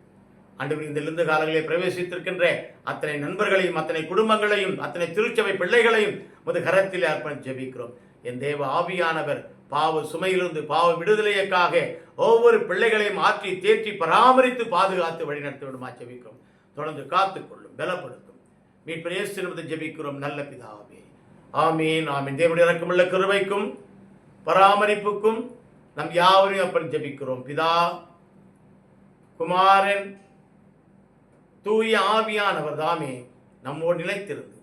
ஆண்டவர். இந்த இழந்த காலங்களை பிரவேசித்திருக்கின்ற அத்தனை நண்பர்களையும் அத்தனை குடும்பங்களையும் அத்தனை திருச்சபை பிள்ளைகளையும் முது கரத்தில் அர்ப்பணம் ஜெபிக்கிறோம். என் தேவ ஆவியானவர் பாவ சுமையிலிருந்து பாவ விடுதலைக்காக ஒவ்வொரு பிள்ளைகளையும் ஆற்றி தேற்றி பராமரித்து பாதுகாத்து வழிநடத்த விடுமா ஜெபிக்கிறோம். தொடர்ந்து காத்துக்கொள்ளும், பலப்படுத்தும். மீட்பர் இயேசு நாமத்தில் ஜெபிக்கிறோம் நல்ல பிதாவே, ஆமீன் ஆமீன். தேவனுடைய இரக்கமுள்ள கிருபைக்கும் பராமரிப்புக்கும் நம் யாவரையும் அப்படி ஜெபிக்கிறோம். பிதா, குமாரன், தூய ஆவியானவர் தாமே நம்மோடு நிலைத்திருந்து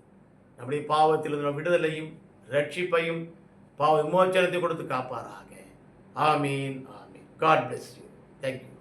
நம்முடைய பாவத்திலிருந்து விடுதலையும் ரட்சிப்பையும் பாவ விமோச்சனத்தை கொடுத்து காப்பாராக. ஆமீன் ஆமீன். God bless you. Thank you.